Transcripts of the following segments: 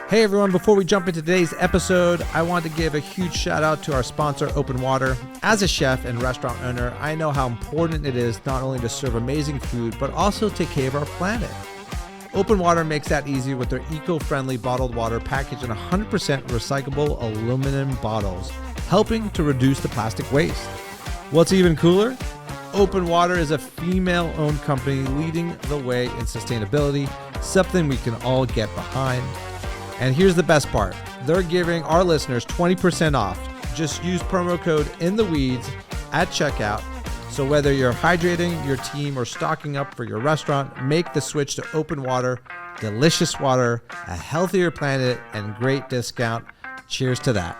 Hey everyone, before we jump into today's episode, I want to give a huge shout out to our sponsor, Open Water. As a chef and restaurant owner, I know how important it is not only to serve amazing food, but also take care of our planet. Open Water makes that easy with their eco-friendly bottled water packaged in 100% recyclable aluminum bottles, helping to reduce the plastic waste. What's even cooler? Open Water is a female-owned company leading the way in sustainability, something we can all get behind. And here's the best part. They're giving our listeners 20% off. Just use promo code INTHEWEEDS at checkout. So whether you're hydrating your team or stocking up for your restaurant, make the switch to Open Water. Delicious water, a healthier planet, and great discount. Cheers to that.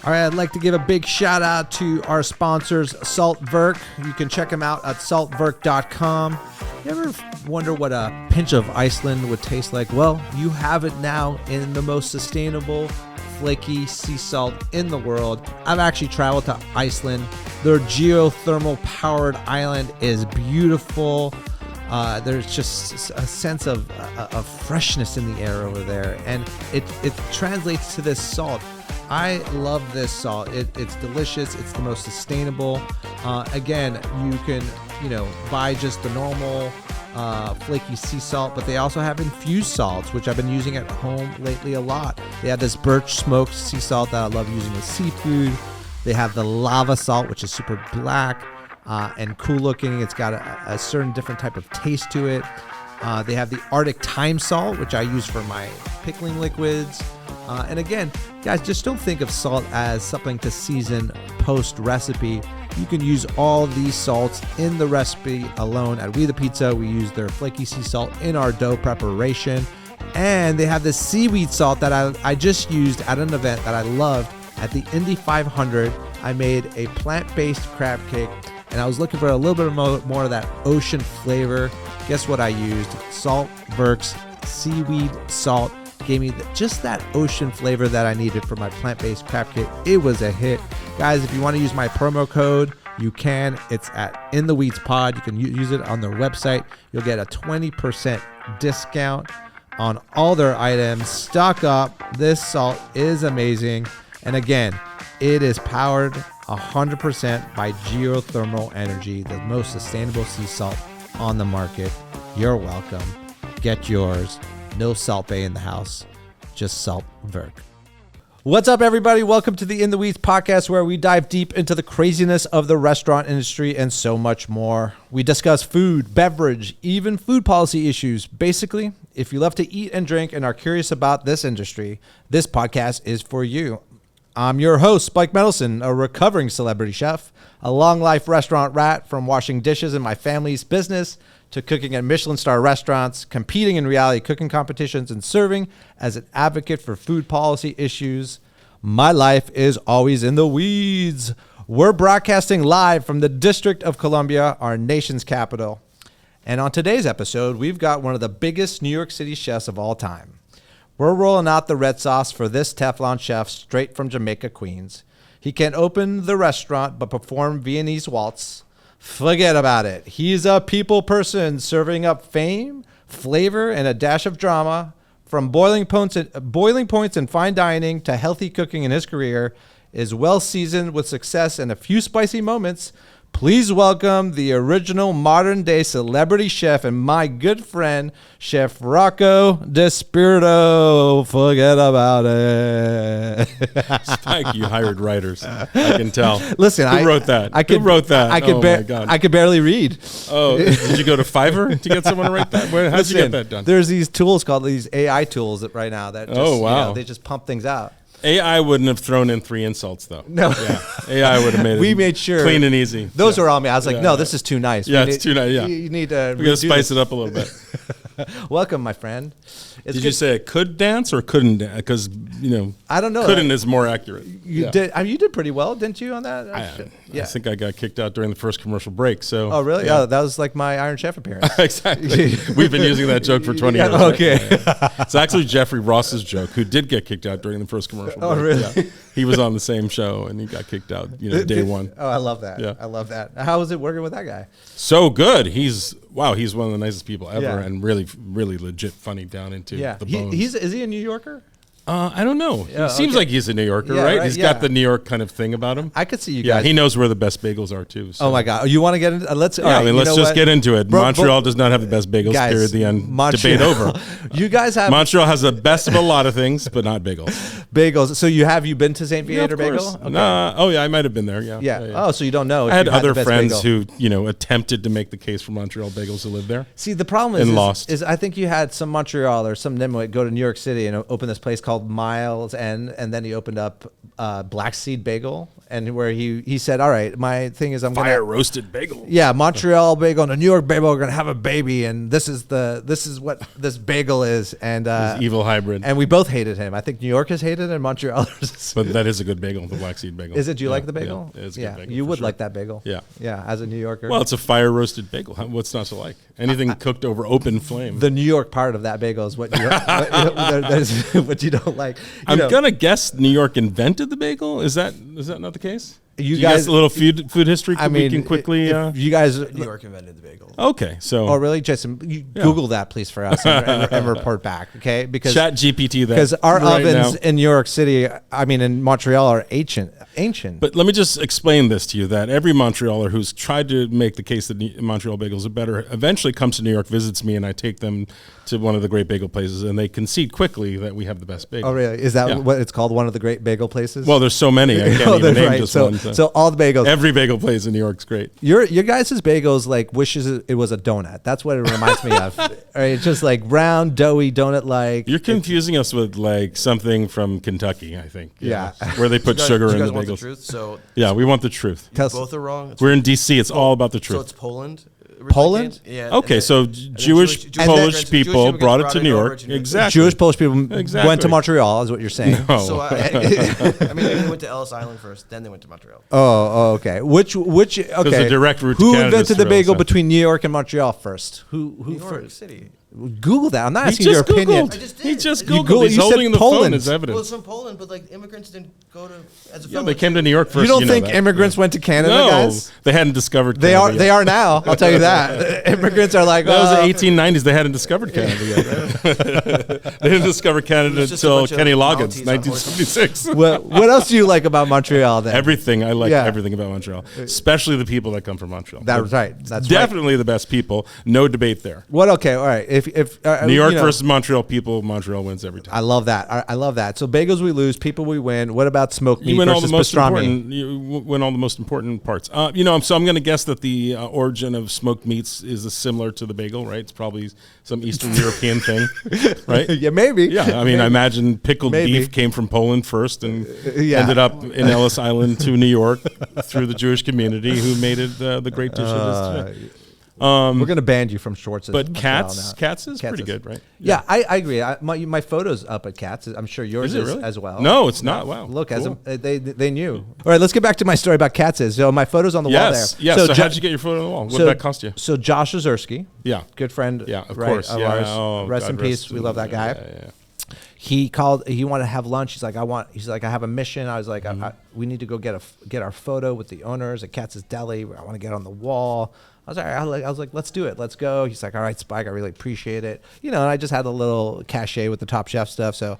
All right, I'd like to give a big shout out to our sponsors, Saltwerk. You can check them out at saltwerk.com. You ever wonder what a pinch of Iceland would taste like? Well, you have it now in the most sustainable, flaky sea salt in the world. I've actually traveled to Iceland. Their geothermal powered island is beautiful. There's just a sense of freshness in the air over there, and it translates to this salt. I love this salt. It's delicious. It's the most sustainable. Again, you can buy just the normal flaky sea salt, but they also have infused salts, which I've been using at home lately a lot. They have this birch smoked sea salt that I love using with seafood. They have the lava salt, which is super black and cool looking. It's got a certain different type of taste to it. They have the Arctic thyme salt, which I use for my pickling liquids. And again, guys, just don't think of salt as something to season post recipe. You can use all these salts in the recipe alone. At We The Pizza, we use their flaky sea salt in our dough preparation. And they have this seaweed salt that I just used at an event that I loved at the Indy 500. I made a plant-based crab cake, and I was looking for a little bit more of that ocean flavor. Guess what I used? Saltwerk's seaweed salt gave me just that ocean flavor that I needed for my plant-based crab cake. It was a hit. Guys, if you want to use my promo code, you can. It's at In The Weeds Pod. You can use it on their website. You'll get a 20% discount on all their items. Stock up. This salt is amazing. And again, it is powered 100% by geothermal energy, the most sustainable sea salt on the market. You're welcome. Get yours. No Salt Bay in the house, just Saltwerk. What's up, everybody? Welcome to the In the Weeds podcast, where we dive deep into the craziness of the restaurant industry and so much more. We discuss food, beverage, even food policy issues. Basically, if you love to eat and drink and are curious about this industry, this podcast is for you. I'm your host, Spike Mendelsohn, a recovering celebrity chef, a long-life restaurant rat, from washing dishes in my family's business to cooking at Michelin star restaurants, competing in reality cooking competitions, and serving as an advocate for food policy issues. My life is always in the weeds. We're broadcasting live from the District of Columbia, our nation's capital. And on today's episode, we've got one of the biggest New York City chefs of all time. We're rolling out the red sauce for this Teflon chef straight from Jamaica, Queens. He can't open the restaurant but perform Viennese waltz. Forget about it. He's a people person serving up fame, flavor, and a dash of drama. From boiling points in fine dining to healthy cooking in his career, is well seasoned with success and a few spicy moments. Please welcome the original modern-day celebrity chef and my good friend, Chef Rocco DiSpirito. Forget about it. Spike, you hired writers. I can tell. Listen, Who wrote that? Who wrote that? Oh my God. I could barely read. Oh, did you go to Fiverr to get someone to write that? How did you get that done? There's these tools called these AI tools that right now that just, they just pump things out. AI wouldn't have thrown in 3 insults, though. No. Yeah. AI would have made it we made sure clean and easy. Those were on me. I was like, no, this is too nice. Yeah, it's too nice. Yeah. You need to we got to spice it up a little bit. Welcome, my friend. Did you say it could dance or couldn't dance? Because, I don't know. Couldn't is more accurate. You did. I mean, you did pretty well, didn't you, on that? I think I got kicked out during the first commercial break. So. Oh, really? Yeah. Oh, that was like my Iron Chef appearance. Exactly. We've been using that joke for 20 years. Okay. Right? Yeah. It's actually Jeffrey Ross's joke, who did get kicked out during the first commercial break. Oh, really? Yeah. He was on the same show, and he got kicked out, day one. Oh, I love that. Yeah. I love that. How was it working with that guy? So good. He's one of the nicest people ever, Yeah. and really, really legit funny down into the bones. Is he a New Yorker? I don't know. Yeah, He seems okay. like he's a New Yorker, Yeah, right? right, He's yeah. got the New York kind of thing about him. I could see you Yeah, guys. he knows where the best bagels are too. So. Oh my God! You want to get into? Let's. Yeah, all right, I mean, you let's know just what? get into it. Bro- Montreal does not have the best bagels. Guys, Period. The end. Montreal- Debate over. You guys have Montreal has the best of a lot of things, but not bagels. bagels. So you been to St. Yeah, Viator of Bagel? course. Okay. Nah, oh yeah, I might have been there. Yeah. Yeah. yeah. Oh, so you don't know? If I had you other the best friends bagel. who attempted to make the case for Montreal bagels who live there. See, the problem And lost. is I think you had some Montreal or some Nimoy go to New York City and open this place called Miles End, and then he opened up Black Seed Bagel, and where he said, all right, my thing is I'm Fire gonna roasted bagel. yeah, Montreal bagel and a New York bagel are gonna have a baby, and this is what this bagel is, and Evil hybrid. and we both hated him. I think New Yorkers hated it and Montrealers. But that is a good bagel, the black seed bagel. Is it? Do you Yeah, like the bagel? Yeah, it's a yeah, good bagel. you for would sure. like that bagel. Yeah. yeah, as a New Yorker. Well, it's a fire roasted bagel. What's not to like? Anything cooked over open flame. the New York part of that bagel is what you that's what you don't like. I'm gonna guess New York invented the bagel. Is that not the case? You Do guys- a little food history. I mean, we can quickly. if you guys. New York invented the bagel. Okay, so Oh, really, Jason? You Google that, please, for us, and report back, okay? Because Chat GPT that because our right ovens now. in New York City, I mean, in Montreal, are ancient. But let me just explain this to you: that every Montrealer who's tried to make the case that Montreal bagels are better eventually comes to New York, visits me, and I take them to one of the great bagel places, and they concede quickly that we have the best bagel. Oh, really? Is that Yeah. what it's called? One of the great bagel places? Well, there's so many. I can't Oh, even that's name right. just So, one. so all the bagels. Every bagel place in New York's great. Your guys' bagels like wishes it was a donut. That's what it reminds me of. Right? It's just like round, doughy donut like. You're confusing us with like something from Kentucky, I think. Yeah. Where they put sugar Do in you the guys want the bagels. truth? So Yeah, we want the truth. Tell us- both are wrong. It's We're in DC. It's all about the so truth. it's Poland. Poland? Yeah. Okay, and so then Jewish Jewish Polish immigrants- people Jewish brought it immigrants to New over York. to New York. Exactly. Jewish Polish people Exactly. went to Montreal, is what you're saying. No. So I mean, maybe they went to Ellis Island first, then they went to Montreal. Oh, okay. Which okay? There's a direct route to Who Canada invented the through bagel Ellis Island. between New York and Montreal first? Who New York first? City. Google that. I'm not He asking your just opinion. Googled. I just He did. just You Googled. Googled- He's you said holding the phone Poland. as Well, evidence. it's from Poland, but like immigrants didn't go to as a Yeah, fellow they came to too. New York first. You don't think that. immigrants went to Canada, No, guys? they hadn't discovered They Canada are. yet. They are now. I'll tell you that. Immigrants are like. That was the 1890s. They hadn't discovered Canada yet. They didn't discover Canada It's just a until bunch of Kenny Loggins, Mounties on horses. 1976. What else do you like about Montreal? Then Everything. I like Yeah. everything about Montreal, especially the people that come from Montreal. that's right. That's right. Definitely the best people. No debate there. What? Okay. All right. If New York you know, versus Montreal people, Montreal wins every time. I love that. I love that. So bagels we lose, people we win. What about smoked meat You win all the versus most pastrami? important. You win all the most important parts. So I'm going to guess that the origin of smoked meats is similar to the bagel, right? It's probably some Eastern European thing, right? Yeah, maybe. Yeah, I mean, I imagine pickled Maybe. beef came from Poland first and Yeah. ended up in Ellis Island to New York through the Jewish community who made it the great dish it is today. We're gonna ban you from Schwartz's. But Montreal Katz now. is pretty good, right? Yeah, I agree. My photo's up at Katz. I'm sure yours Is it really? as well. No, it's not. Wow. Look, Cool. they knew. All right, let's get back to my story about Katz's. So my photo's on the wall there. Yes. So Jo- how'd you get your photo on the wall? What so- did that cost you? So Josh Ozersky, Yeah. good friend, Yeah, of right, course. of Yeah. ours. Oh, rest God in peace. We love that guy. Yeah. He called. He wanted to have lunch. He's like, I have a mission. I was like, Mm-hmm. we need to go get our photo with the owners at Katz's Deli. I want to get on the wall. I was like, I was like, let's do it. Let's go. He's like, all right, Spike, I really appreciate it. And I just had a little cachet with the Top Chef stuff. So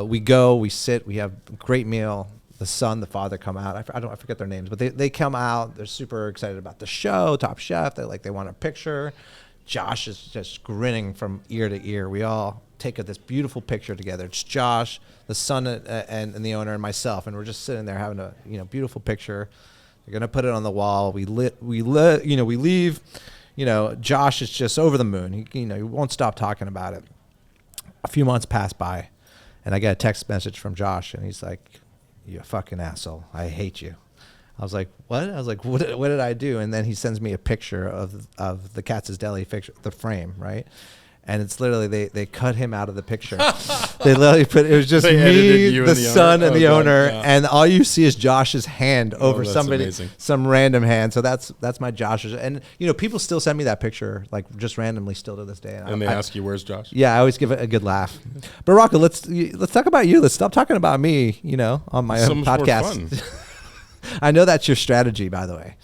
we go, we sit, we have a great meal. The son, the father come out. I forget their names, but they come out. They're super excited about the show, Top Chef. They want a picture. Josh is just grinning from ear to ear. We all take this beautiful picture together. It's Josh, the son, and the owner, and myself, and we're just sitting there having a beautiful picture. They're gonna put it on the wall. We leave. Josh is just over the moon. He won't stop talking about it. A few months pass by, and I get a text message from Josh, and he's like, "You fucking asshole! I hate you." I was like, "What?" I was like, "What did I do?" And then he sends me a picture of the Katz's Deli picture, the frame, right? And it's literally they cut him out of the picture. They literally it was just They me, edited you the and the son, owner. and Oh, the God, owner, yeah. and all you see is Josh's hand over that's somebody, amazing. some random hand. So that's my Josh's, and people still send me that picture like just randomly still to this day. And they ask you, "Where's Josh?" Yeah, I always give it a good laugh. But Rocco, let's talk about you. Let's stop talking about me. On my So own much more podcast. fun. I know that's your strategy, by the way.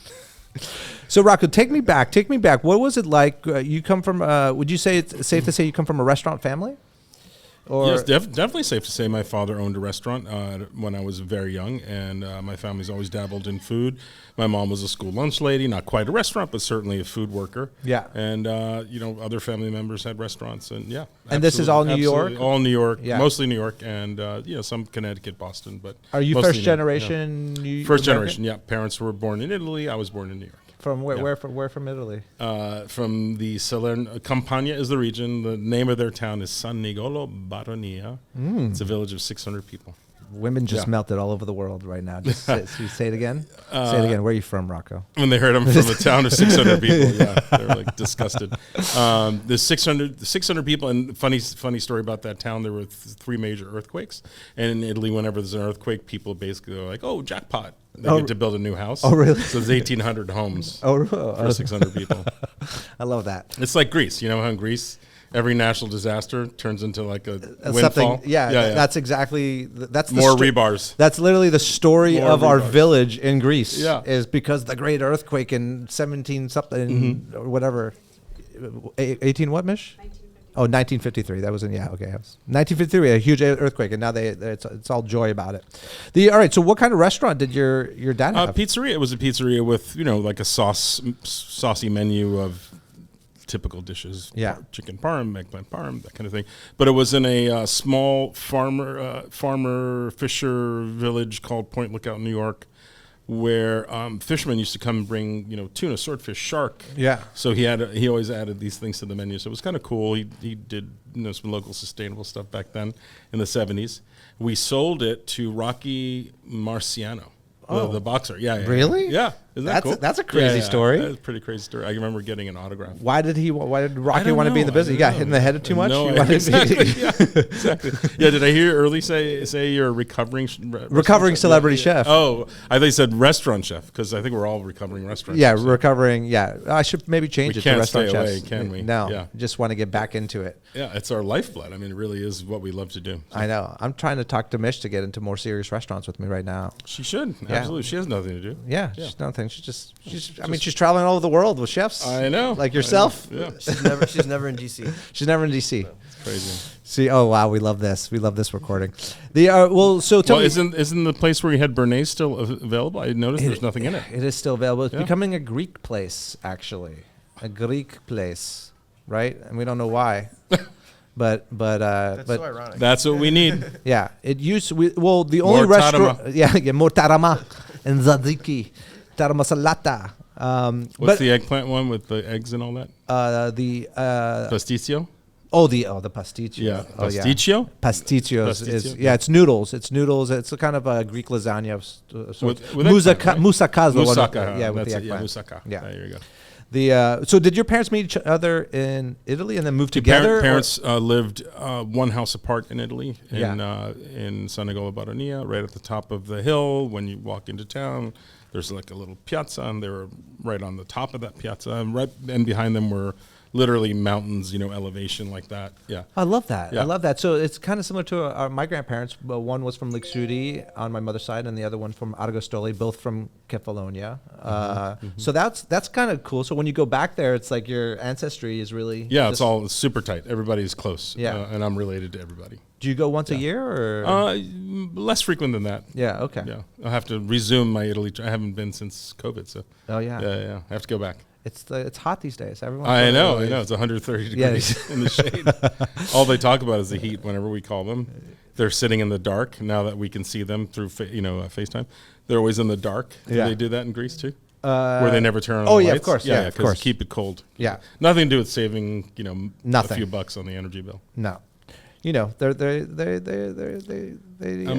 So Rocco, take me back. What was it like? You come from? Would you say it's safe to say you come from a restaurant family? Or Yes, definitely safe to say my father owned a restaurant when I was very young, and my family's always dabbled in food. My mom was a school lunch lady, not quite a restaurant, but certainly a food worker. Yeah. And, other family members had restaurants, and yeah. And this is all New York? All New York, Yeah. mostly New York, and, some Connecticut, Boston. But are you mostly first generation? New First American? generation, yeah. Parents were born in Italy. I was born in New York. From where? Yeah. Where from Italy? From the Campania is the region. The name of their town is San Nicolo Baronia. It's a village of 600 people. Women just Yeah. melted all over the world right now. Just say it again. Say it again. Where are you from, Rocco? When they heard I'm from a town of 600 people, yeah, they were like disgusted. There's 600 people, and funny story about that town. There were 3 major earthquakes, and in Italy, whenever there's an earthquake, people basically are like, "Oh, jackpot!" They get to build a new house. Oh, really? So there's 1,800 homes Oh, for 600 people. I love that. It's like Greece. You know how in Greece, every national disaster turns into like a windfall? Something. Yeah, that's exactly. That's the more rebars. That's literally the story More of our rebars. village in Greece. Yeah. Is because the great earthquake in 17 something or whatever, 18 what, Mish? 1953. That was in 1953. A huge earthquake, and now it's all joy about it. All right. So, what kind of restaurant did your dad have? Pizzeria. It was a pizzeria with like a saucy menu of typical dishes. Yeah. Chicken parm, eggplant parm, that kind of thing. But it was in a small farmer fisher village called Point Lookout, New York, where fishermen used to come and bring tuna, swordfish, shark. Yeah. So he always added these things to the menu. So it was kind of cool. He did some local sustainable stuff back then in the 70s. We sold it to Rocky Marciano. The boxer. Yeah. Really? Yeah. Isn't that cool? That's a crazy story. That's a pretty crazy story. I remember getting an autograph. Why did Rocky want to be in the business? He got hit in the head too much? No, He wanted to be- exactly. Yeah, did I hear you early say you're a recovering celebrity chef. Oh, I thought you said restaurant chef, because I think we're all recovering restaurant Yeah, chefs. recovering. Yeah, I should maybe change We it to can't restaurant stay chefs. away, can we? No, Yeah. just want to get back into it. Yeah, it's our lifeblood. I mean, it really is what we love to do. So I know. I'm trying to talk to Mish to get into more serious restaurants with me right now. she should. Yeah. Absolutely. She has nothing to do. Yeah, she's nothing. She's traveling all over the world with chefs. I know. Like yourself. Yeah. She's never in DC. She's never in DC. It's crazy. See, oh wow, we love this. We love this recording. So tell me, isn't the place where you had Bernays still available? I noticed there's nothing in it. It is still available. It's Yeah. becoming a Greek place, actually, a Greek place, right? And we don't know why, but That's so ironic. That's what we need. yeah, it used. The only More restaurant, tarama. more tarama and zadiki, tarama salata. What's the eggplant one with the eggs and all that? Pasticcio? the pasticcio. Yeah. Oh, Pasticcio? Pasticcio is Pasticcio? it's noodles. It's noodles. It's a kind of a Greek lasagna. With Moussaka, eggplant, right? Moussaka is the one. Moussaka. Yeah, with That's the it. Yeah, eggplant. moussaka. Yeah. There you go. So did your parents meet each other in Italy and then move together? Parents lived one house apart in Italy, Yeah. in San Nicola Baronia, right at the top of the hill. When you walk into town, there's like a little piazza, and they were right on the top of that piazza. And behind them were literally mountains, elevation like that. Yeah. I love that. Yeah. I love that. So it's kind of similar to my grandparents. But one was from Lixoudi on my mother's side, and the other one from Argostoli, both from Kefalonia. So that's kind of cool. So when you go back there, it's like your ancestry is really Yeah, it's all super tight. Everybody's close. Yeah. And I'm related to everybody. Do you go once a year or? Less frequent than that. Yeah. Okay. Yeah. I'll have to resume my Italy. I haven't been since COVID, so. Oh yeah. Yeah. I have to go back. It's hot these days. Everyone. I know. It's 130 degrees in the shade. All they talk about is the heat whenever we call them. They're sitting in the dark now that we can see them through FaceTime. They're always in the dark. Do Yeah. they do that in Greece too? Where they never turn on the oh lights? yeah, of course. Yeah, of because course. keep it cold. Yeah. Nothing to do with saving, Nothing. a few bucks on the energy bill. No. They're I'm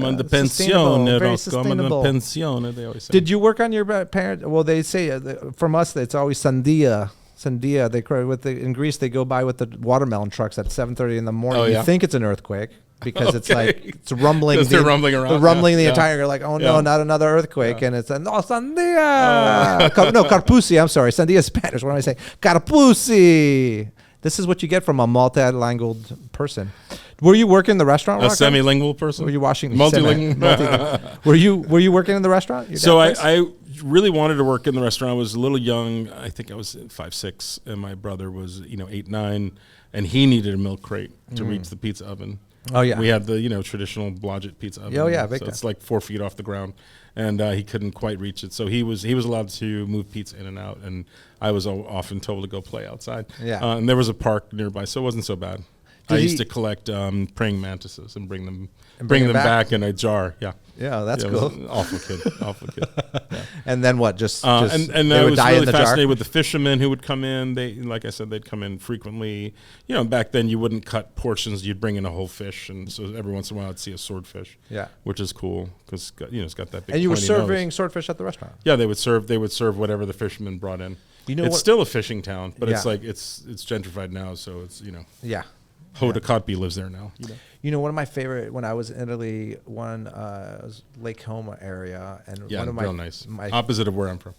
on the sustainable, pensione, very Rocco. I'm on the sustainable. pensione, they always say. Did you work on your parent? Well, they say from us it's always sandia. Sandia. In Greece they go by with the watermelon trucks at 7:30 in the morning. Oh, yeah? You think it's an earthquake because it's like it's rumbling. 'Cause they're rumbling around, They're rumbling the yeah. entire. You're like, oh no, Yeah. not another earthquake, and it's sandia. No, carpusi. I'm sorry, sandia is Spanish. What am I saying? Carpusi. This is what you get from a multilingual person. Were you working in the restaurant? A Rocco? semi-lingual person? Were you washing Multilingual. Were you working in the restaurant? Your So dad's place? I really wanted to work in the restaurant. I was a little young. I think I was 5'6", and my brother was 8'9", and he needed a milk crate to reach the pizza oven. Oh, yeah. We had the traditional Blodgett pizza oven. Oh, yeah, big so time. it's like 4 feet off the ground, and he couldn't quite reach it. So he was allowed to move pizza in and out, and I was often told to go play outside. Yeah. And there was a park nearby, so it wasn't so bad. I used to collect praying mantises and bring them back in a jar. Yeah. Yeah, that's It was cool. an awful kid. Awful kid. Yeah. And then what? Just And they I would was die really in the fascinated jar? with the fishermen who would come in. Like I said, they'd come in frequently. Back then you wouldn't cut portions; you'd bring in a whole fish, and so every once in a while I'd see a swordfish. Yeah. which is cool because it's got that big. And you were pointy serving nose. swordfish at the restaurant. Yeah, they would serve whatever the fishermen brought in. It's what? still a fishing town, but it's Yeah. like it's gentrified now, so it's Yeah. Hoda Kotb lives there now. One of my favorite when I was in Italy, was Lake Como area, and Yeah, one of my real nice. Opposite of where I'm from.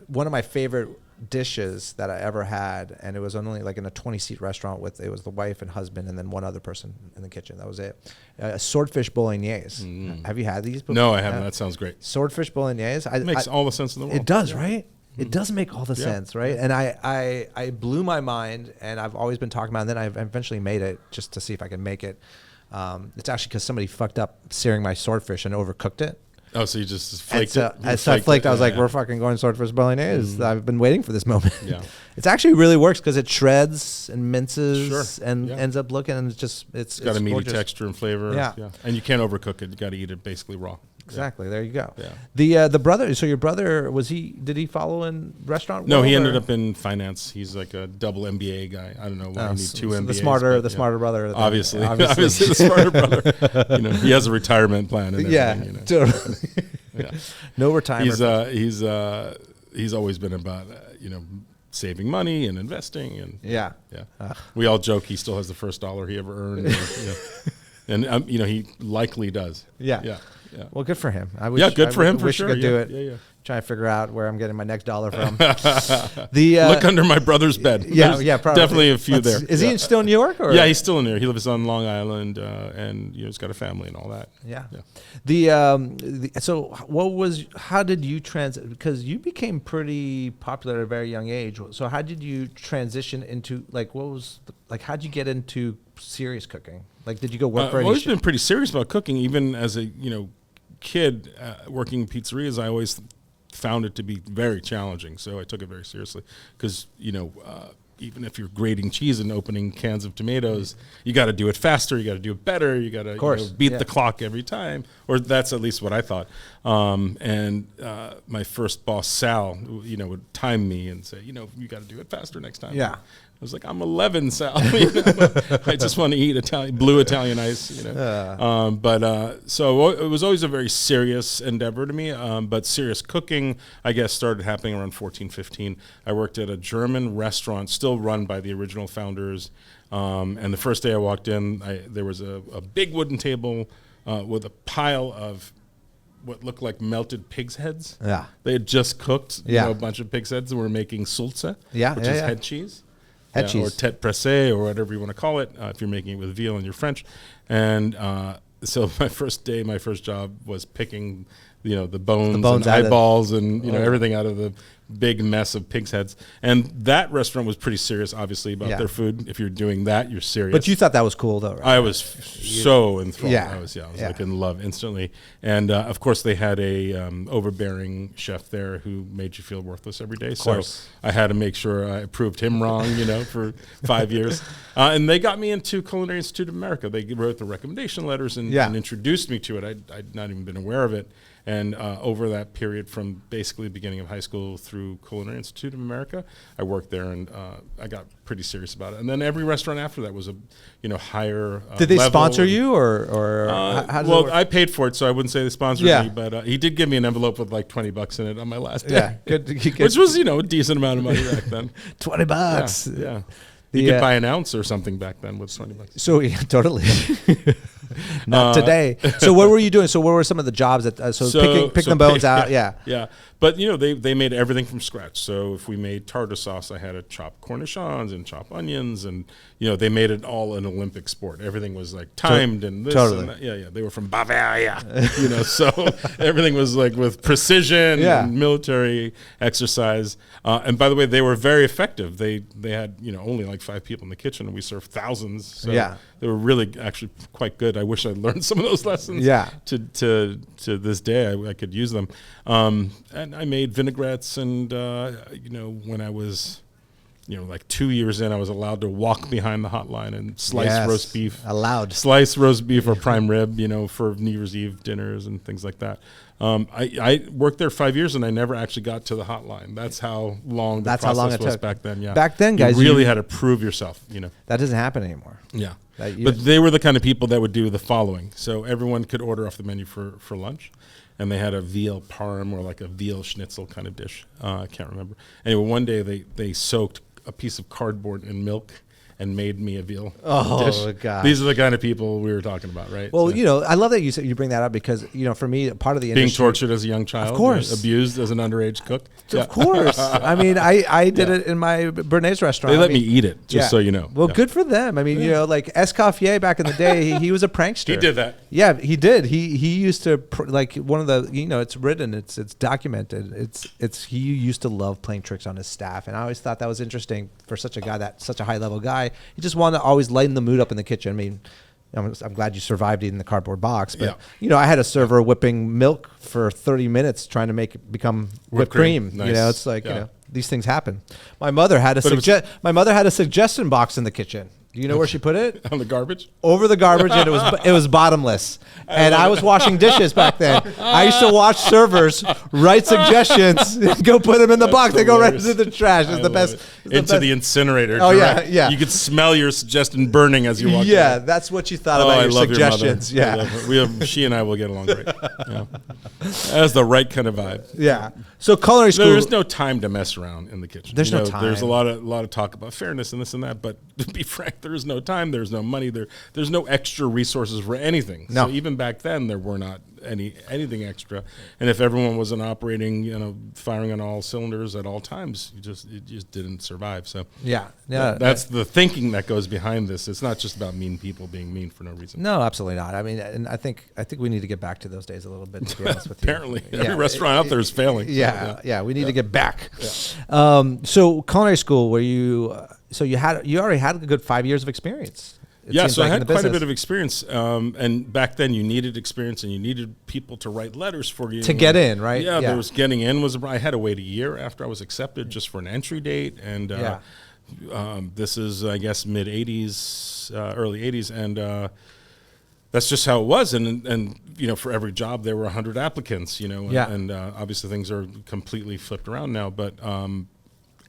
one of my favorite dishes that I ever had, and it was only like in a 20-seat restaurant it was the wife and husband and then one other person in the kitchen. That was it. A swordfish bolognese. Have you had these before? No, I haven't. That sounds great. Swordfish bolognese. It makes all the sense in the world. It does, right? It does make all the Yeah. sense, right? And I blew my mind, and I've always been talking about it, and then I eventually made it just to see if I can make it. It's actually because somebody fucked up searing my swordfish and overcooked it. Oh, so you just And flaked so, it? You and so I flaked. I was like, yeah. we're fucking going swordfish bolognese. I've been waiting for this moment. Yeah. It's actually really works because it shreds and minces Sure. and Yeah. ends up looking, and it's got a meaty gorgeous. texture and flavor. Yeah. And you can't overcook it. You got to eat it basically raw. Exactly. There you go. Yeah. The brother. So your brother did he follow in restaurant? No, world, he or? ended up in finance. He's like a double MBA guy. I don't know why he needs two MBAs. The smarter but, brother. than- Obviously, obviously the smarter brother. He has a retirement plan. And everything, totally. Yeah. No retirement. He's always been about saving money and investing and yeah. We all joke he still has the first dollar he ever earned. And he likely does. Yeah. Yeah. Well, good for him. Good for him for wish sure. I could do it. Yeah. Trying to figure out where I'm getting my next dollar from. Look under my brother's bed. There's probably. definitely a few there. Is he still in New York? Or? Yeah, he's still in there. He lives on Long Island, and he's got a family and all that. Yeah. Yeah. So how did you because you became pretty popular at a very young age. So how did you transition into how'd you get into serious cooking? Like, did you go work for I've any always been pretty serious about cooking, even as a kid working in pizzerias. I always found it to be very challenging, so I took it very seriously because even if you're grating cheese and opening cans of tomatoes, you got to do it faster, you got to do it better, you got to beat the clock every time, or that's at least what I thought. And my first boss, Sal, would time me and say, you got to do it faster next time. Yeah. I was like, I'm 11, Sal. I just want to eat blue Italian ice. So it was always a very serious endeavor to me. But serious cooking, I guess, started happening around 14, 15. I worked at a German restaurant, still run by the original founders. And the first day I walked in, there was a big wooden table with a pile of what looked like melted pig's heads. Yeah. They had just cooked Yeah. a bunch of pig's heads and were making sulze, Yeah, which yeah, is yeah. head cheese. Head Or cheese. tête pressée, or whatever you want to call it, if you're making it with veal and you're French. And so my first job was picking, the bones and out of eyeballs and everything out of the big mess of pig's heads. And that restaurant was pretty serious, obviously, about their food. If you're doing that, you're serious. But you thought that was cool, though, right? I was so enthralled. Yeah. I was Yeah. like in love instantly. And of course, they had a overbearing chef there who made you feel worthless every day. So course. I had to make sure I proved him wrong, for 5 years. And they got me into Culinary Institute of America. They wrote the recommendation letters and introduced me to it. I'd not even been aware of it. And over that period from basically the beginning of high school through Culinary Institute of America, I worked there, and I got pretty serious about it. And then every restaurant after that was a higher Did they level. sponsor you, or how does it work? I paid for it, so I wouldn't say they sponsored Yeah. me, but he did give me an envelope with like $20 in it on my last day. Yeah, good. Which was, a decent amount of money back then. $20. Yeah. You could buy an ounce or something back then with $20. So yeah, totally. Not today. So what were you doing? So what were some of the jobs that? Picking the bones out. Yeah. Yeah. But they made everything from scratch. So if we made tartar sauce, I had to chop cornichons and chop onions, and they made it all an Olympic sport. Everything was like timed and this Totally. and that. Yeah. They were from Bavaria, so everything was like with precision and military exercise. And by the way, they were very effective. They had only like 5 people in the kitchen, and we served thousands. So they were really actually quite good. I wish I'd learned some of those lessons. Yeah. To this day, I could use them. And I made vinaigrettes, and when I was like 2 years in, I was allowed to walk behind the hotline and slice roast beef. Slice roast beef or prime rib, for New Year's Eve dinners and things like that. I worked there 5 years, and I never actually got to the hotline. That's how long the process was back then. Yeah. Back then, guys, you really had to prove yourself. That doesn't happen anymore. Yeah. But they were the kind of people that would do the following. So everyone could order off the menu for lunch. And they had a veal parm or like a veal schnitzel kind of dish. I can't remember. Anyway, one day they soaked a piece of cardboard in milk and made me a veal dish. God. These are the kind of people we were talking about, right? Well, I love that you bring that up because, for me, part of the industry. Being tortured as a young child. Of course. Abused as an underage cook. Of course. I mean, I did it in my Bernays restaurant. They let me eat it, just so you know. Well, good for them. I mean, like Escoffier back in the day, he was a prankster. He did that. Yeah, he did. He used to, like one of the, it's written, it's documented. He used to love playing tricks on his staff. And I always thought that was interesting for such a guy, such a high level guy. He just wanted to always lighten the mood up in the kitchen. I mean, I'm glad you survived eating the cardboard box, but I had a server whipping milk for 30 minutes trying to make it become whipped cream. Nice. It's like these things happen. My mother had a suggestion box in the kitchen. Do you know where she put it? On the garbage? Over the garbage, and it was bottomless. And I was washing dishes back then. I used to watch servers write suggestions, go put them in the box. They go right into the trash. It's the best. Into the incinerator. Oh, direct. yeah. You could smell your suggestion burning as you walked in. Yeah, that's what you thought about your suggestions. Your mother. She and I will get along great. That's the right kind of vibe. Yeah. So culinary school. There's no time to mess around in the kitchen. There's no time. There's a lot of talk about fairness and this and that, but to be frank, there is no time. There's no money. There's no extra resources for anything. No. So even back then, there were not anything extra. And if everyone wasn't operating, firing on all cylinders at all times, it just didn't survive. So that's the thinking that goes behind this. It's not just about mean people being mean for no reason. No, absolutely not. I mean, and I think we need to get back to those days a little bit. To be honest with you. Apparently, every restaurant out there is failing. Yeah, we need to get back. Yeah. So culinary school, where you already had a good 5 years of experience. So I had quite a bit of experience, and back then you needed experience and you needed people to write letters for you. To get in, right? Yeah, there was getting in. I had to wait a year after I was accepted just for an entry date, and this is, I guess, mid-'80s, early 80s, and that's just how it was. And for every job there were 100 applicants, and obviously things are completely flipped around now, but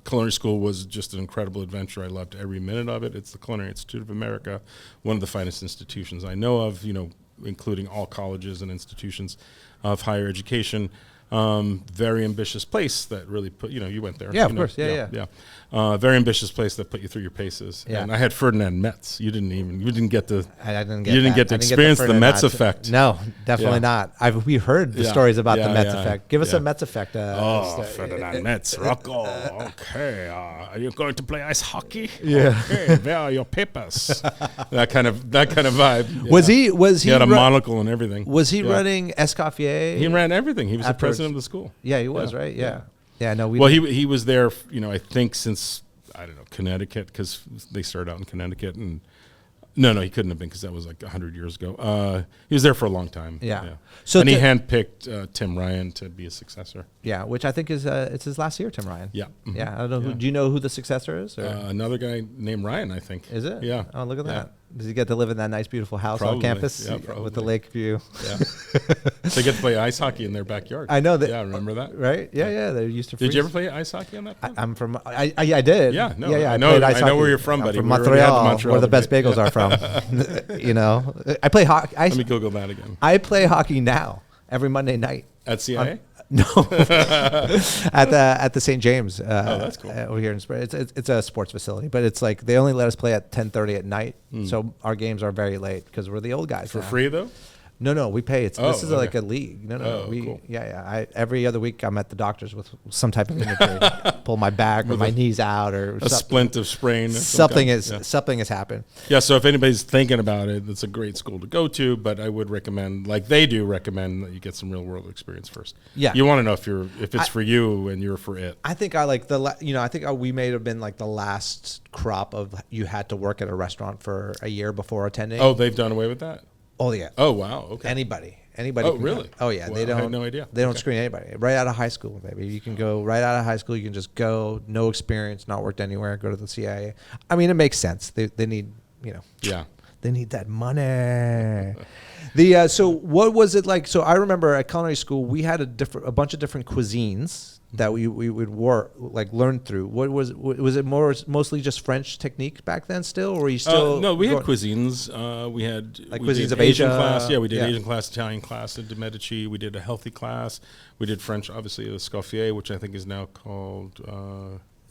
culinary school was just an incredible adventure. I loved every minute of it. It's the Culinary Institute of America, one of the finest institutions I know of, including all colleges and institutions of higher education. Very ambitious place that really put, you went there. Yeah, of course. Yeah. Very ambitious place that put you through your paces. Yeah. And I had Ferdinand Metz. You didn't get to experience the Metz effect. No, definitely not. We heard the stories about the Metz effect. Give us a Metz effect. Ferdinand Metz, Rocco. Okay, are you going to play ice hockey? Yeah. Okay, where are your papers? that kind of vibe. Yeah. Was he had a monocle and everything. Was he running Escoffier? He ran everything. He was the president of the school. Yeah, he was, right? Yeah. Yeah, no, he was there, I think since, I don't know, Connecticut, because they started out in Connecticut, and no, he couldn't have been, because that was like 100 years ago. He was there for a long time. Yeah. So he handpicked Tim Ryan to be a successor. Yeah, which I think is it's his last year, Tim Ryan. Yeah. Mm-hmm. Yeah, I don't know. Do you know who the successor is? Or? Another guy named Ryan, I think. Is it? Yeah. Oh, look at that. Does he get to live in that nice, beautiful house on campus with the lake view? Yeah. They get to play ice hockey in their backyard. I know that. Yeah, remember that? Right? Yeah. They used to. Did you ever play ice hockey on that? I'm from. I did. Yeah. No. Yeah. I know where you're from, buddy. I'm from Montreal, where the best bagels are from. I play hockey. Let me Google that again. I play hockey now every Monday night at CIA. No, at the St. James. That's cool. Over here in Spring. It's a sports facility, but it's like they only let us play at 10:30 at night. So our games are very late because we're the old guys. For free though? No, we pay. This is okay. like a league. No. Oh, We cool. every other week I'm at the doctor's with some type of injury. Pull my back or my knees out or A splint of sprain. of some something kind. is something has happened. Yeah, so if anybody's thinking about it, it's a great school to go to, but I would recommend, like they do recommend, that you get some real world experience first. Yeah. You want to know if it's for you and you're for it. I think I like I think we may have been like the last crop of you had to work at a restaurant for a year before attending. Oh, they've done away with that? Oh yeah. Oh, wow. Okay. Anybody. Oh, can really? go. Oh yeah. Wow, They don't. I had no idea. They don't Okay. screen anybody. Right out of high school, baby. You can go right out of high school. You can just go, no experience, not worked anywhere. Go to the CIA. I mean, it makes sense. They need Yeah. They need that money. So what was it like? So I remember at culinary school we had a bunch of different cuisines that we would learn through. What was it mostly just French technique back then still, or were you still? No, we had cuisines. We had Like we cuisines did of Asia. class. Yeah, we did Yeah. Asian class, Italian class, and de Medici. We did a healthy class. We did French, obviously, the Scoffier, which I think is now called.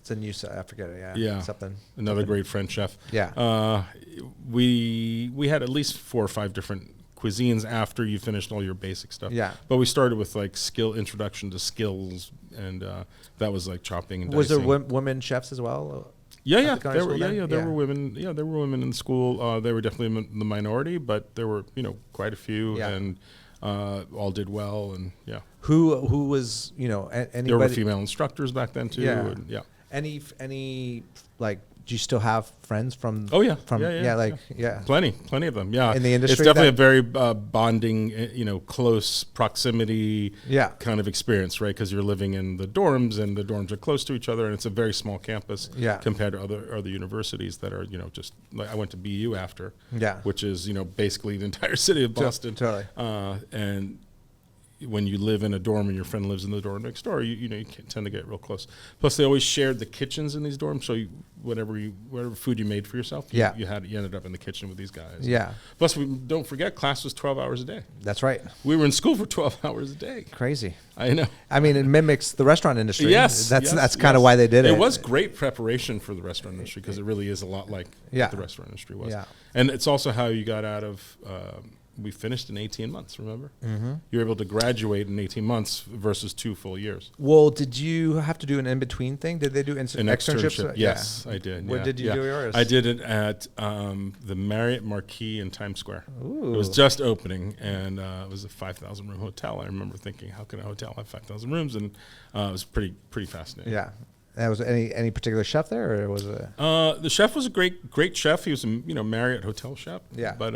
It's a new. I forget it. Yeah, Something. Another great French chef. Yeah. We had at least 4 or 5 different cuisines after you finished all your basic stuff. Yeah. But we started with like introduction to skills, and that was like chopping and Was dicing. there women chefs as well? Yeah, the culinary school then? there Yeah. were women. Yeah, there were women in school. They were definitely in the minority, but there were quite a few, Yeah. and all did well. And yeah, Who was anybody? there were female instructors back then too. Yeah. And, yeah. Any like? Do you still have friends from? Oh yeah, From yeah. Plenty of them. Yeah, In the industry it's definitely that- a very bonding, close proximity, Yeah. kind of experience, right? Because you're living in the dorms, and the dorms are close to each other, and it's a very small campus, Yeah. compared to other universities that are, just like I went to BU after, Yeah. which is basically the entire city of Boston, Totally. and when you live in a dorm and your friend lives in the dorm next door, you can tend to get real close. Plus, they always shared the kitchens in these dorms, so whatever food you made for yourself, you ended up in the kitchen with these guys. Yeah. Plus, don't forget, class was 12 hours a day. That's right. We were in school for 12 hours a day. Crazy. I know. I mean, it mimics the restaurant industry. Yes, That's kind of why they did it. It was great preparation for the restaurant industry, because it really is a lot like Yeah. what the restaurant industry was. Yeah. And it's also how you got out of. We finished in 18 months. Remember, you were able to graduate in 18 months versus 2 full years. Well, did you have to do an in-between thing? Did they do An externships? externship, yes, I did. Where yeah, did you yeah. do yours? I did it at the Marriott Marquis in Times Square. Ooh. It was just opening, and it was a 5,000 room hotel. I remember thinking, how can a hotel have 5,000 rooms? And it was pretty fascinating. Yeah. And was any particular chef there, or was it? The chef was a great chef. He was a Marriott hotel chef. Yeah. But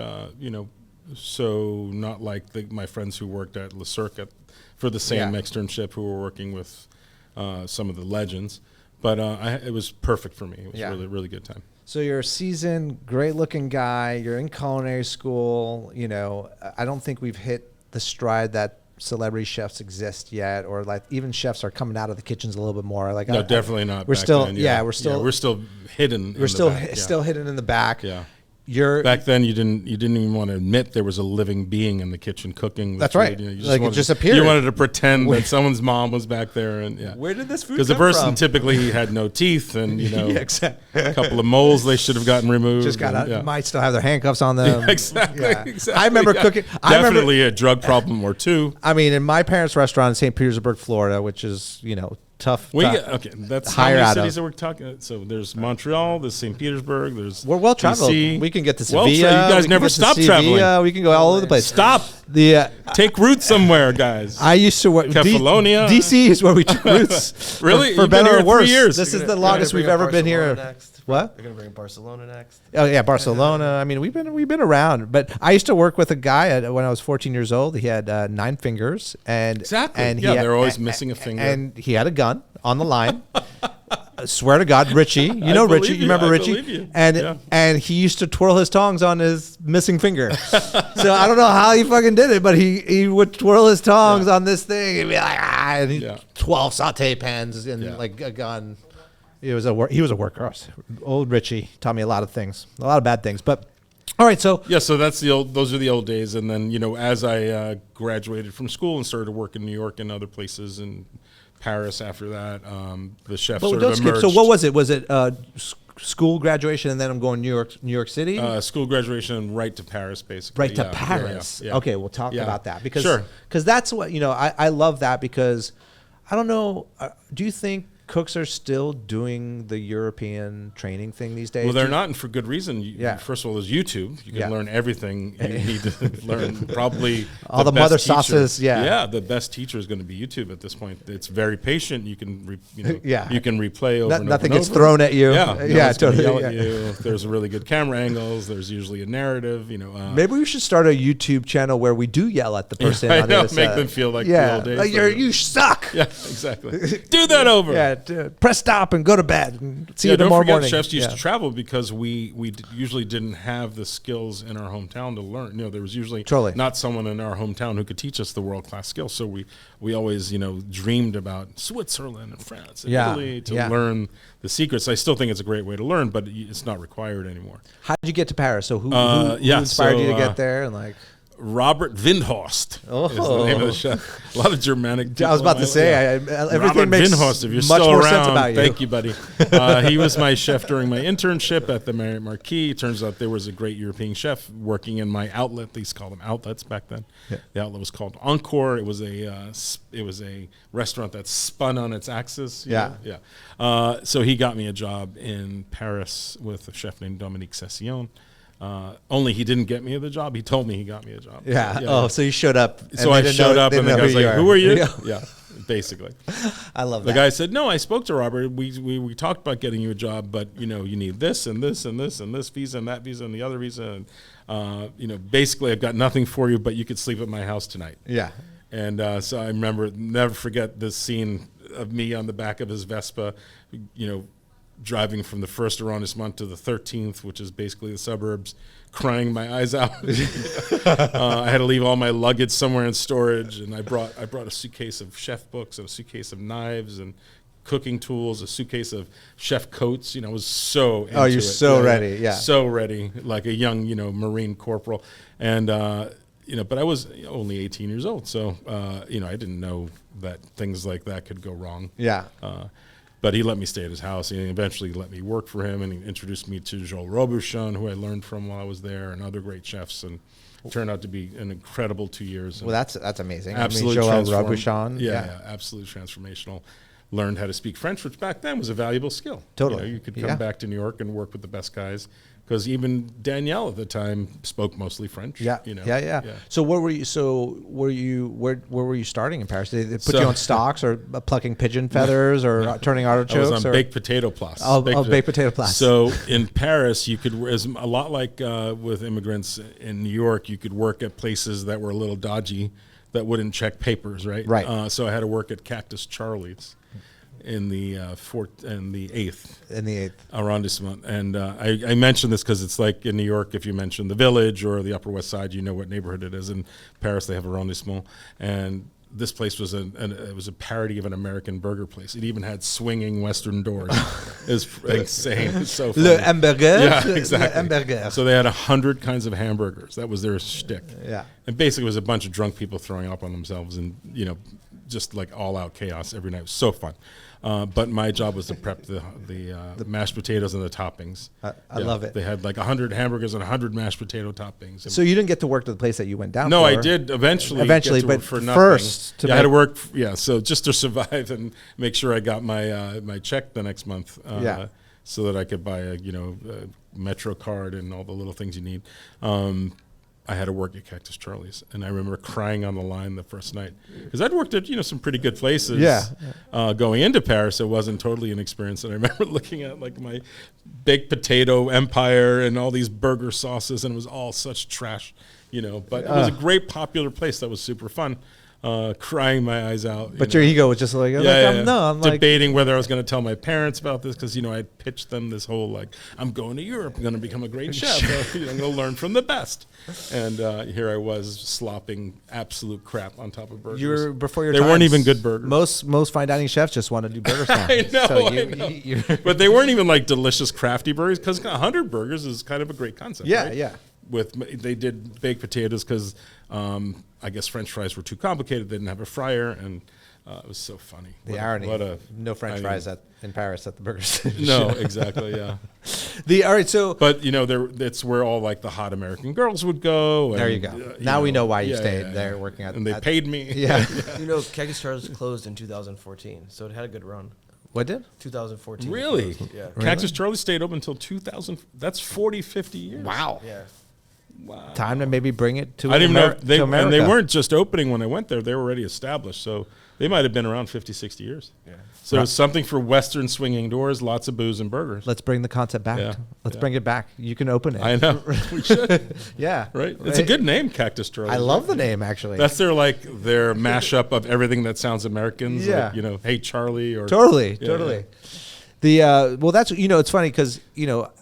so not like my friends who worked at Le Cirque for the same Yeah. externship, who were working with some of the legends. But it was perfect for me. It was Yeah. really, really good time. So you're a seasoned, great-looking guy. You're in culinary school. I don't think we've hit the stride that celebrity chefs exist yet, or like even chefs are coming out of the kitchens a little bit more. Like No, definitely not. We're back still, then, we're still, we're still hidden. we're still still hidden in the back. Yeah. You're Back then, you didn't even want to admit there was a living being in the kitchen cooking. That's food. right. You Like, it wanted just to- appeared. You wanted to pretend that someone's mom was back there, and Where did this food because the come person from? typically had no teeth, and Yeah, exactly. a couple of moles they should have gotten removed. Just got and, out. Might still have their handcuffs on them. Exactly. Yeah. Exactly. I remember yeah. cooking. Definitely a drug problem or two. I mean, in my parents' restaurant in St. Petersburg, Florida, which is tough. That's hire how out many of. cities that we're talking. So there's Montreal, there's St. Petersburg, there's We're well traveled. DC. We can get to Well, Sevilla. so you guys we can never get to stop Sevilla, traveling. We can go all over the place. Stop. Take roots somewhere, guys. I used to work. Kefalonia. DC is where we took roots. Really? For You've been better here or 3 worse. years. This is They're the gonna longest bring we've up ever been Barcelona here. Next. What? They're gonna bring Barcelona next. Oh yeah, Barcelona. I mean, we've been around. But I used to work with a guy when I was 14 years old. He had 9 fingers, and Exactly. And Yeah, he they're always missing a finger. and he had a gun on the line. I swear to God, Richie. You know believe Richie. you. You remember I Richie? believe you. And Yeah. and he used to twirl his tongs on his missing finger. So I don't know how he fucking did it, but he would twirl his tongs on this thing and be like, and he, 12 saute pans and like a gun. He was a workhorse. Old Richie taught me a lot of things, a lot of bad things. But all right, so So that's those are the old days. And then as I graduated from school and started to work in New York and other places and Paris after that, the chef but sort don't of skip. emerged. So what was it? Was it school graduation, and then I'm going New York City. School graduation, right to Paris, basically. Right to Paris. Yeah. Okay, we'll talk about that because Sure. That's what I love that because I don't know. Do you think cooks are still doing the European training thing these days? Well, they're not, and for good reason. Yeah. First of all, there's YouTube. You can Yeah. learn everything you need to learn. Probably All the best mother teacher. sauces, yeah. Yeah, the best teacher is going to be YouTube at this point. It's very patient. You can, Yeah. you can replay over and Nothing over gets and over. thrown at you. Yeah, no yeah, one's gonna totally. yell at Yeah. you. There's really good camera angles. There's usually a narrative. Maybe we should start a YouTube channel where we do yell at the person. I on know, the other make side. them feel like the old days. Like you suck. Yeah, exactly. Do that over. Yeah, press stop and go to bed. And see you don't tomorrow forget morning. chefs used Yeah. to travel because we usually didn't have the skills in our hometown to learn. There was usually Totally. not someone in our hometown who could teach us the world-class skills. So we always, dreamed about Switzerland and France and Italy to learn the secrets. I still think it's a great way to learn, but it's not required anymore. How did you get to Paris? So who yeah, inspired you to so, get there? And Robert Windhorst is the name of the chef. A lot of Germanic people. I was about to say, everything Robert makes Windhorst, if you're much still more around, sense about you. thank you, buddy. He was my chef during my internship at the Marriott Marquis. It turns out there was a great European chef working in my outlet. They used to call them outlets back then. Yeah. The outlet was called Encore. It was a restaurant that spun on its axis. Yeah. So he got me a job in Paris with a chef named Dominique Session. Only he didn't get me the job. He told me he got me a job. Yeah. So you showed up. So I showed up, and the guy's like, "Who are you?" Yeah, basically. I love The that. guy said, "No, I spoke to Robert. We talked about getting you a job, but you need this and this and this and this visa and that visa and the other visa, and basically I've got nothing for you, but you could sleep at my house tonight." Yeah. And so I never forget this scene of me on the back of his Vespa, driving from the 1st arrondissement to the 13th, which is basically the suburbs, crying my eyes out. I had to leave all my luggage somewhere in storage, and I brought a suitcase of chef books and a suitcase of knives and cooking tools, a suitcase of chef coats. I was so into you're it. so ready, yeah. So ready, like a young, Marine corporal. And, but I was only 18 years old, so, I didn't know that things like that could go wrong. Yeah. But he let me stay at his house. He eventually let me work for him, and he introduced me to Joel Robuchon, who I learned from while I was there, and other great chefs. And it turned out to be an incredible 2 years. Well, that's amazing. Absolutely Joel transformed. Robuchon. Yeah, absolutely transformational. Learned how to speak French, which back then was a valuable skill. Totally. You could come back to New York and work with the best guys, because even Danielle at the time spoke mostly French. Yeah. So where were you starting in Paris? Did they put you on stocks or plucking pigeon feathers or turning artichokes? I was on baked potato place. Baked potato place. So in Paris, you could, as a lot like with immigrants in New York, you could work at places that were a little dodgy, that wouldn't check papers, right? Right. So I had to work at Cactus Charlie's in the 8th arrondissement. And I mention this because it's like in New York, if you mention the Village or the Upper West Side, you know what neighborhood it is. In Paris, they have arrondissement. And this place was it was a parody of an American burger place. It even had swinging Western doors. It was insane. It's so funny. Le hamburger. Yeah, exactly. Le hamburger. So they had 100 kinds of hamburgers. That was their shtick. Yeah. And basically it was a bunch of drunk people throwing up on themselves and, just like all out chaos every night. It was so fun. But my job was to prep the mashed potatoes and the toppings. I love it. They had like 100 hamburgers and 100 mashed potato toppings. So you didn't get to work to the place that you went down No, for? I did eventually but get to work for nothing. first I had to work. So just to survive and make sure I got my my check the next month. So that I could buy a Metro card and all the little things you need. I had to work at Cactus Charlie's, and I remember crying on the line the first night because I'd worked at some pretty good places. Going into Paris, it wasn't totally an experience, and I remember looking at like my baked potato empire and all these burger sauces, and it was all such trash, But it was a great popular place that was super fun. Crying my eyes out. But your ego was just like, I'm debating whether I was going to tell my parents about this because, I pitched them this whole, I'm going to Europe, I'm going to become a great chef, I'm going to learn from the best. And here I was slopping absolute crap on top of burgers. Before your They times, weren't even good burgers. Most fine dining chefs just want to do burgers now. I know, So I know. But they weren't even like delicious crafty burgers because 100 burgers is kind of a great concept. Yeah, right? yeah. They did baked potatoes because I guess French fries were too complicated. They didn't have a fryer, and It was so funny. The irony. No French fries in Paris at the burger station. No, exactly. Yeah. All right. So, but that's where all like the hot American girls would go. And, there you go. Now we know why you stayed there working at. And they paid me. Yeah. Cactus Charles closed in 2014, so it had a good run. What did? 2014. Really? Yeah. Cactus Charlie stayed open until 2000. That's 40, 50 years. Wow. Yeah. Wow. Time to maybe bring it to. I didn't know to America. And they weren't just opening when I went there; they were already established. So they might have been around 50, 60 years. Yeah. So it's something for Western swinging doors, lots of booze and burgers. Let's bring the concept back. Yeah. Let's bring it back. You can open it. I know. We should. Yeah. Right? It's a good name, Cactus Charlie. I love the name, actually. That's their mashup of everything that sounds Americans. Yeah. Like, Hey Charlie or Totally. Yeah. The well, that's it's funny because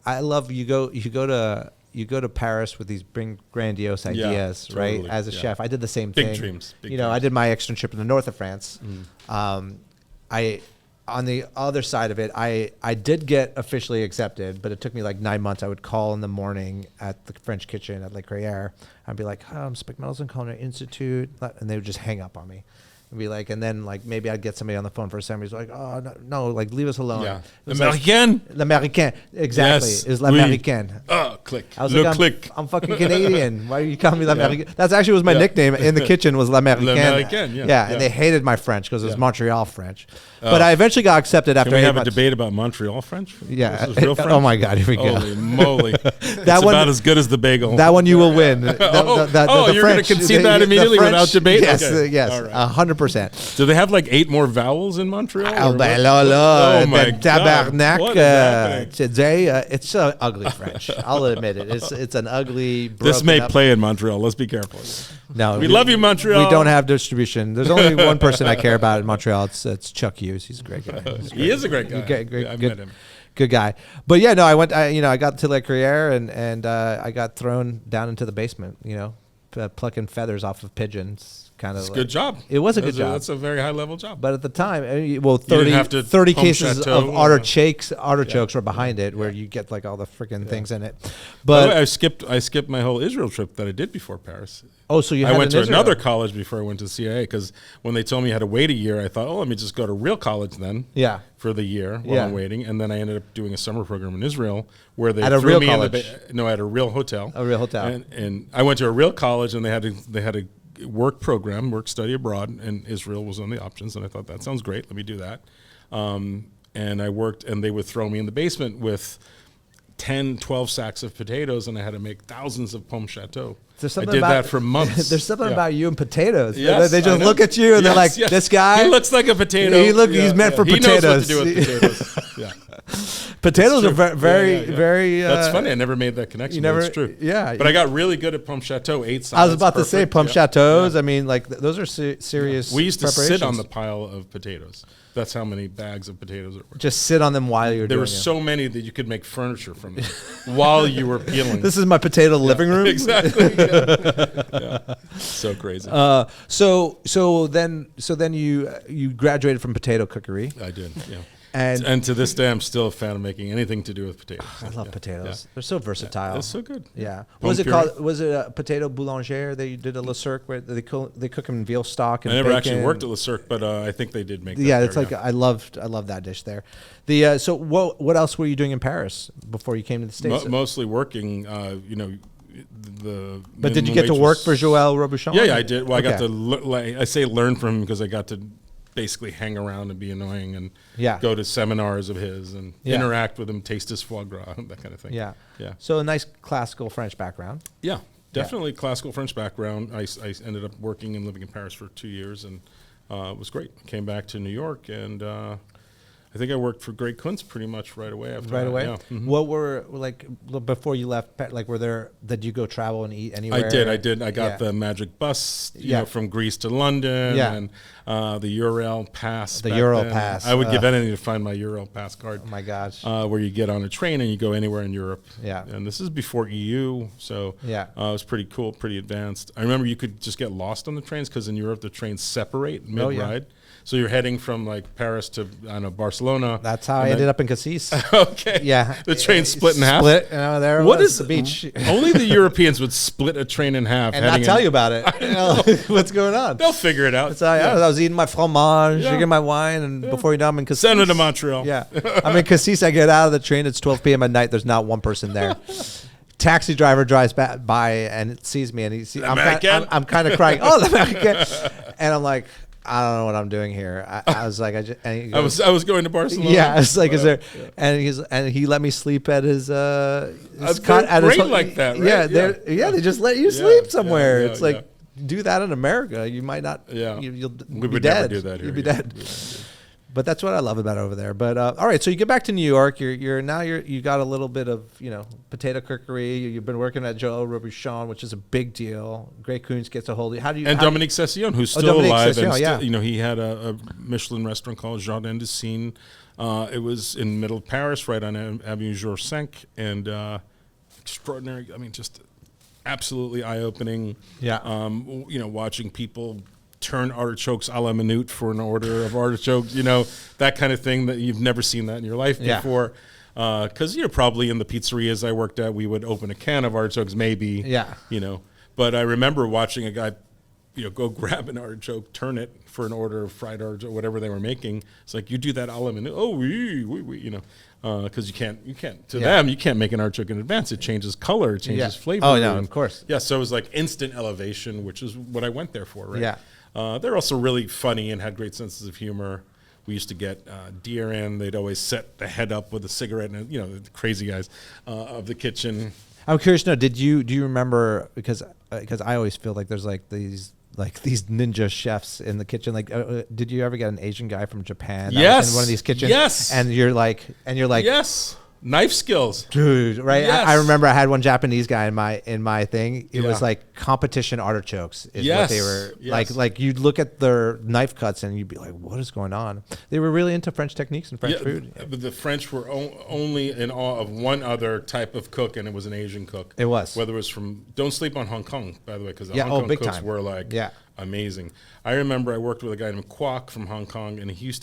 I love you go to Paris with these grandiose ideas, totally. right? As a chef, I did the same Big thing. dreams. Big I dreams. did my externship in the north of France. On the other side of it, I did get officially accepted, but it took me like 9 months. I would call in the morning at the French kitchen at Le Crayère. I'd be like, I'm Spike Mendelsohn, Culinary Institute, and they would just hang up on me. And be like, and then like maybe I'd get somebody on the phone for a second. He's like, oh no, like leave us alone. Yeah. L'Américain, L'Américain, exactly. Yes. It was L'Américain. Oh, click. I was like, I'm fucking Canadian. Why are you calling me L'Américain? That's actually was my nickname in the kitchen was L'Américain. L'Américain, yeah. And they hated my French because it was Montreal French. But I eventually got accepted after Can we 8 have months. a debate about Montreal French? Yeah. This is real French? Oh my God, here we go. Holy moly. It's That one- about as good as the bagel. That one you will win. The you're going to concede that immediately without debate? Yes, Okay. yes, All right. 100%. Do they have like 8 more vowels in Montreal? Oh, or ben what? là, Oh my the God. tabarnak. What is happening? Today, it's ugly French. I'll admit it. It's an ugly. This may broken up- play in Montreal. Let's be careful. No, We love you, Montreal. We don't have distribution. There's only one person I care about in Montreal. It's Chuck Hughes. He's a great guy. He is a great guy. Great, I've good, met him. good guy. But yeah, no, I went. I got to Le Crayère and I got thrown down into the basement. Plucking feathers off of pigeons. Kind of. It's a good job. It was a good job. That's a very high level job. But at the time, 30 Pomme cases Chateau, of artichokes were behind it, where you get like all the freaking things in it. By the But way, I skipped my whole Israel trip that I did before Paris. so you I had went in to Israel. another college before I went to CIA because when they told me I had to wait a year, I thought, let me just go to real college then. Yeah. For the year while I'm waiting, and then I ended up doing a summer program in Israel where they At a threw real me college? at a real hotel. A real hotel. And I went to a real college, and they had a work program, work study abroad, and Israel was on the options, and I thought that sounds great. Let me do that. And I worked, and they would throw me in the basement with 10, 12 sacks of potatoes, and I had to make thousands of pomme chateau. I did that for months. There's something Yeah. about you and potatoes. Yes, They I just know. look at you and they're like, Yes, yes. this guy. He looks like a potato. He's meant for He potatoes. knows what to do with potatoes. Yeah. Potatoes are True. very. That's funny. I never made that connection. you but never- it's true. yeah. But I got really good at pomme chateau. 8 sides. I was about to say perfect. pomme Yeah. chateaus. Yeah. I mean, like those are serious. We used to sit on preparations. the pile of potatoes. That's how many bags of potatoes there were. Just sit on them while you're There doing were it. so many that you could make furniture from them while you were peeling. This is my potato living room. Exactly. Yeah. So crazy. So then you graduated from potato cookery. I did. Yeah. And to this day, I'm still a fan of making anything to do with potatoes. I love Yeah. potatoes. Yeah. They're so versatile. They're so good. Yeah. Pomme Was it puree. called? Was it a potato boulanger? They did a Le Cirque where they cook them in veal stock and I never bacon. actually worked at Le Cirque, but I think they did make that. Yeah, there, it's like I love that dish there. The so what else were you doing in Paris before you came to the States? mostly working, But did you get to work for Joël Robuchon? Yeah, I did. Well, I got Okay. to, I say learn from him because I got to basically hang around and be annoying and Yeah. go to seminars of his and Yeah. interact with him, taste his foie gras, that kind of thing. Yeah. Yeah. So a nice classical French background. Yeah, definitely classical French background. I ended up working and living in Paris for 2 years, and it was great. Came back to New York, and I think I worked for Greg Kuntz pretty much right away after Right that. away. Yeah. Mhm. What were like before you left? Like, did you go travel and eat anywhere? I did. I got the magic bus, you know, from Greece to London, Yeah. and the Ural Pass. The back Ural then. Pass. I would give anything to find my Ural Pass card. Oh my gosh. Where you get on a train and you go anywhere in Europe. Yeah. And this is before EU, so Yeah. it was pretty cool, pretty advanced. I remember you could just get lost on the trains because in Europe the trains separate mid-ride. So you're heading from like Paris to, I don't know, Barcelona. That's how I ended up in Cassis. Okay. Yeah. The train split in half. Split. There What was is the beach. Only the Europeans would split a train in half. And not tell you about it. You know, what's going on? They'll figure it out. So I was eating my fromage, Yeah. drinking my wine, and before you know, I'm in Cassis. Send it to Montreal. Yeah. I'm in Cassis. I get out of the train. It's 12 p.m. at night. There's not one person there. Taxi driver drives by and sees me, and I'm kind of crying. Oh, the American. And I'm like, I don't know what I'm doing here. I was like, I was going to Barcelona. Yeah, it's like, is there? And he let me sleep at his cot at his like that. Right? Yeah, they just let you sleep somewhere. Yeah, it's like, do that in America, you might not. Yeah, you'll we be would dead. never do that here. You'd be dead. But that's what I love about over there. But all right, so you get back to New York. You got a little bit of potato cookery. You've been working at Joe Robuchon, which is a big deal. Great Coons gets a hold of you. How do you? And Dominique Cession, who's still alive, and he had a Michelin restaurant called Jardin de Cine. It was in the middle of Paris, right on Avenue Georges V, and extraordinary. I mean, just absolutely eye-opening. Yeah. Watching people turn artichokes a la minute for an order of artichokes, that kind of thing that you've never seen that in your life before. Because probably in the pizzerias I worked at, we would open a can of artichokes, maybe. Yeah. But I remember watching a guy, go grab an artichoke, turn it for an order of fried artichoke, whatever they were making. It's like, you do that a la minute. Oh, oui, because you can't. To them, you can't make an artichoke in advance. It changes color, it changes flavor. Oh no, of course. Yeah, so it was like instant elevation, which is what I went there for, right? Yeah. They're also really funny and had great senses of humor. We used to get deer in. They'd always set the head up with a cigarette, and the crazy guys of the kitchen. I'm curious to know, do you remember, because I always feel like there's like these ninja chefs in the kitchen. Like, did you ever get an Asian guy from Japan? Yes. In one of these kitchens. Yes. And you're like, yes. Knife skills, dude. Right. Yes. I remember I had one Japanese guy in my thing. It was like competition artichokes is what they were like. You'd look at their knife cuts and you'd be like, what is going on? They were really into French techniques and French food. But the French were only in awe of one other type of cook, and it was an Asian cook. It was. Whether it was from, don't sleep on Hong Kong, by the way, because the Hong Kong big cooks time. were like amazing. I remember I worked with a guy named Kwok from Hong Kong, and he used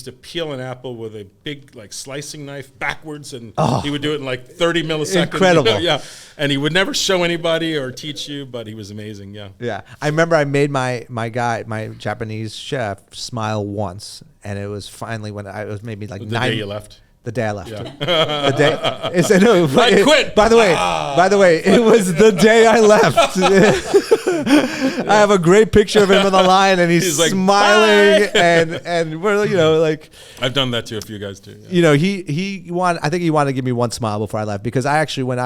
to peel an apple with a big slicing knife backwards, and he would do it in 30 milliseconds. Incredible. Yeah. And he would never show anybody or teach you, but he was amazing. Yeah. Yeah. I remember I made my Japanese chef smile once, and it was finally when it was maybe the day you left. The day I left. Yeah. The day I quit. By the way, it was the day I left. I have a great picture of him on the line, and he's like, smiling, and we're I've done that to a few guys too. Yeah. I think he wanted to give me one smile before I left, because I actually when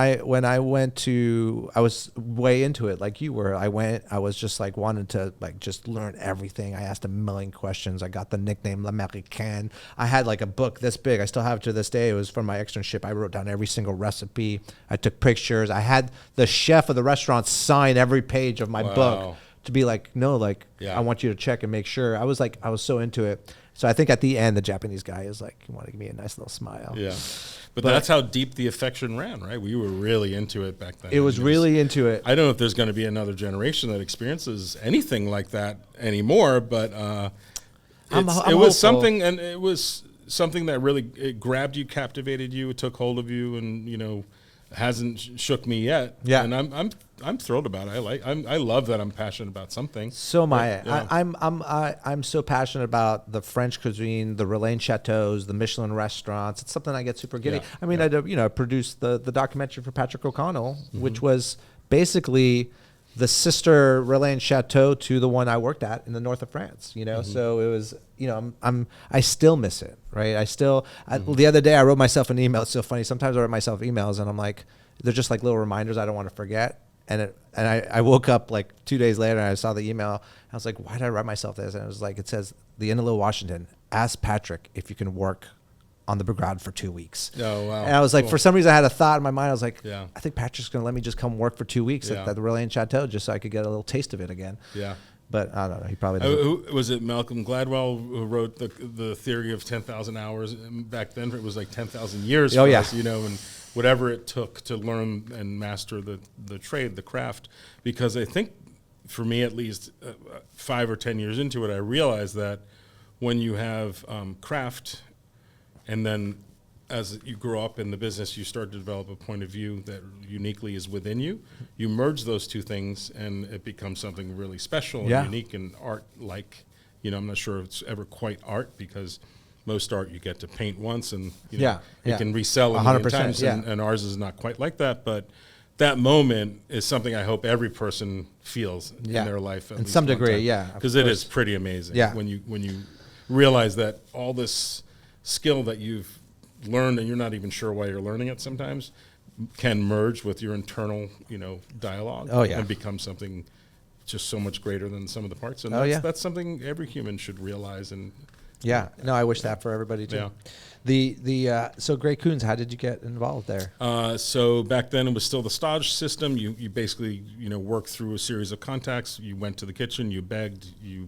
I went to, I was way into it like you were. I was just wanted to just learn everything. I asked a million questions. I got the nickname L'Américain. I had a book this big. I still have it to this day. It was from my externship. I wrote down every single recipe. I took pictures. I had the chef of the restaurant sign every page of my book to be I want you to check and make sure. I was so into it. So I think at the end, the Japanese guy is he wanted to give me a nice little smile. Yeah. But that's how deep the affection ran, right? We were really into it back then. It was really into it. I don't know if there's going to be another generation that experiences anything like that anymore, but it was something, and it was something that really grabbed you, captivated you, it took hold of you, and hasn't shook me yet. Yeah, and I'm thrilled about it. I love that I'm passionate about something. So am I. Yeah. I'm so passionate about the French cuisine, the Relaine chateaus, the Michelin restaurants. It's something I get super giddy. I mean, I produced the documentary for Patrick O'Connell, which was basically the sister Relaine chateau to the one I worked at in the north of France. So it was. I still miss it, right? The other day I wrote myself an email. It's so funny. Sometimes I write myself emails and I'm they're just little reminders I don't want to forget. And I woke up 2 days later and I saw the email. I was like, why did I write myself this? And it was it says, the Inn of Little Washington, ask Patrick if you can work on the Brigade for 2 weeks. Oh, wow. And I was cool. For some reason I had a thought in my mind. I was I think Patrick's going to let me just come work for 2 weeks at the Relaine Chateau just so I could get a little taste of it again. Yeah. But I don't know. He probably doesn't. Was it Malcolm Gladwell who wrote the theory of 10,000 hours? Back then it was 10,000 years for us, and whatever it took to learn and master the trade, the craft. Because I think, for me at least, 5 or 10 years into it, I realized that when you have craft, and then as you grow up in the business, you start to develop a point of view that uniquely is within you. You merge those two things, and it becomes something really special and unique and art-like. You know, I'm not sure it's ever quite art, because most art you get to paint once, and you can resell it 100 times, and ours is not quite like that. But that moment is something I hope every person feels in their life at in least some one degree, time. Because it is pretty amazing when you realize that all this skill that you've learned, and you're not even sure why you're learning it sometimes, can merge with your internal, dialogue and become something just so much greater than some of the parts. And that's something every human should realize. And no, I wish that for everybody too. So Great Coons, how did you get involved there? So back then it was still the stage system. You basically worked through a series of contacts. You went to the kitchen, you begged, you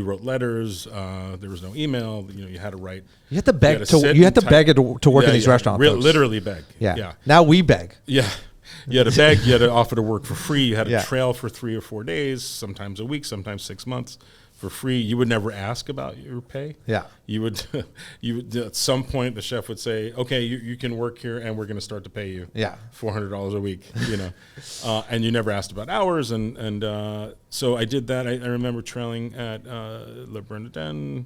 wrote letters. There was no email. You had to write. You had to beg to work in these restaurants. Literally beg. Yeah. Now we beg. Yeah. You had to beg. You had to offer to work for free. You had to trail for 3 or 4 days, sometimes a week, sometimes 6 months. For free. You would never ask about your pay. Yeah. You would at some point the chef would say, okay, you can work here, and we're going to start to pay you $400 a week, and you never asked about hours. And so I did that. I remember trailing at Le Bernardin,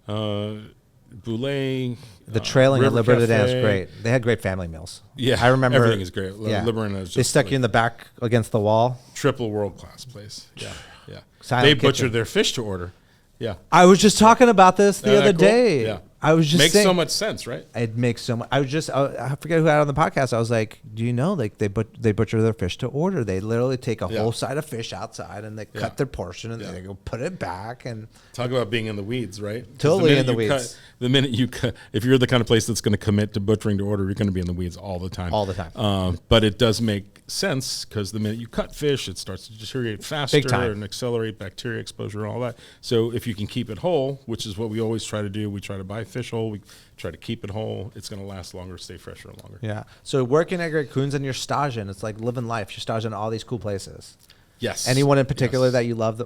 Boulet. The trailing at River Le Bernardin is Cafe. great. They had great family meals. Yeah. I remember. Everything is great. Le Bernardin is just they stuck you in the back against the wall. Triple world-class place. Yeah. Yeah. Silent they kitchen. butchered their fish to order. Yeah. I was just talking about this the other day. Yeah. I was just makes saying, so much sense, right? It makes so much. I forget who had on the podcast. I was like, do you know, like they butcher their fish to order. They literally take a whole side of fish outside, and they cut their portion, and they go put it back. And talk about being in the weeds, right? Totally in the weeds. The minute you cut, if you're the kind of place that's going to commit to butchering to order, you're going to be in the weeds all the time. All the time. But it does make sense, because the minute you cut fish, it starts to deteriorate faster and accelerate bacteria exposure and all that. So if you can keep it whole, which is what we always try to do, we try to buy fish whole, we try to keep it whole, it's going to last longer, stay fresher and longer. Yeah. So working at Great Coons and you're staging, it's like living life. You're staging all these cool places. Yes. Anyone in particular that you love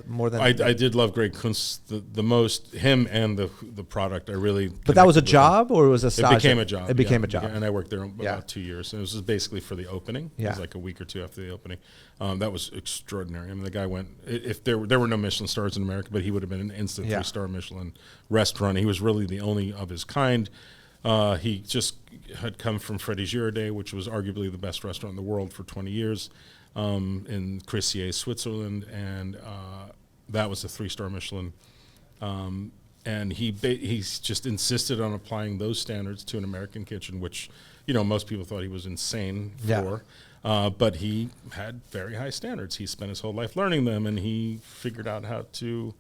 more than? I did love Great Coons the most, him and the product. I really. But that was a job, or was a stage? It became a job. It became a job. And I worked there about 2 years. And it was just basically for the opening. It was like a week or two after the opening. That was extraordinary. I mean, the guy went. If there were no Michelin stars in America, but he would have been an instant 3-star Michelin restaurant. He was really the only of his kind. He just had come from Freddy Girardet, which was arguably the best restaurant in the world for 20 years. In Crissier, Switzerland, and that was a 3-star Michelin. And he's just insisted on applying those standards to an American kitchen, which most people thought he was insane for. But he had very high standards. He spent his whole life learning them, and he figured out how to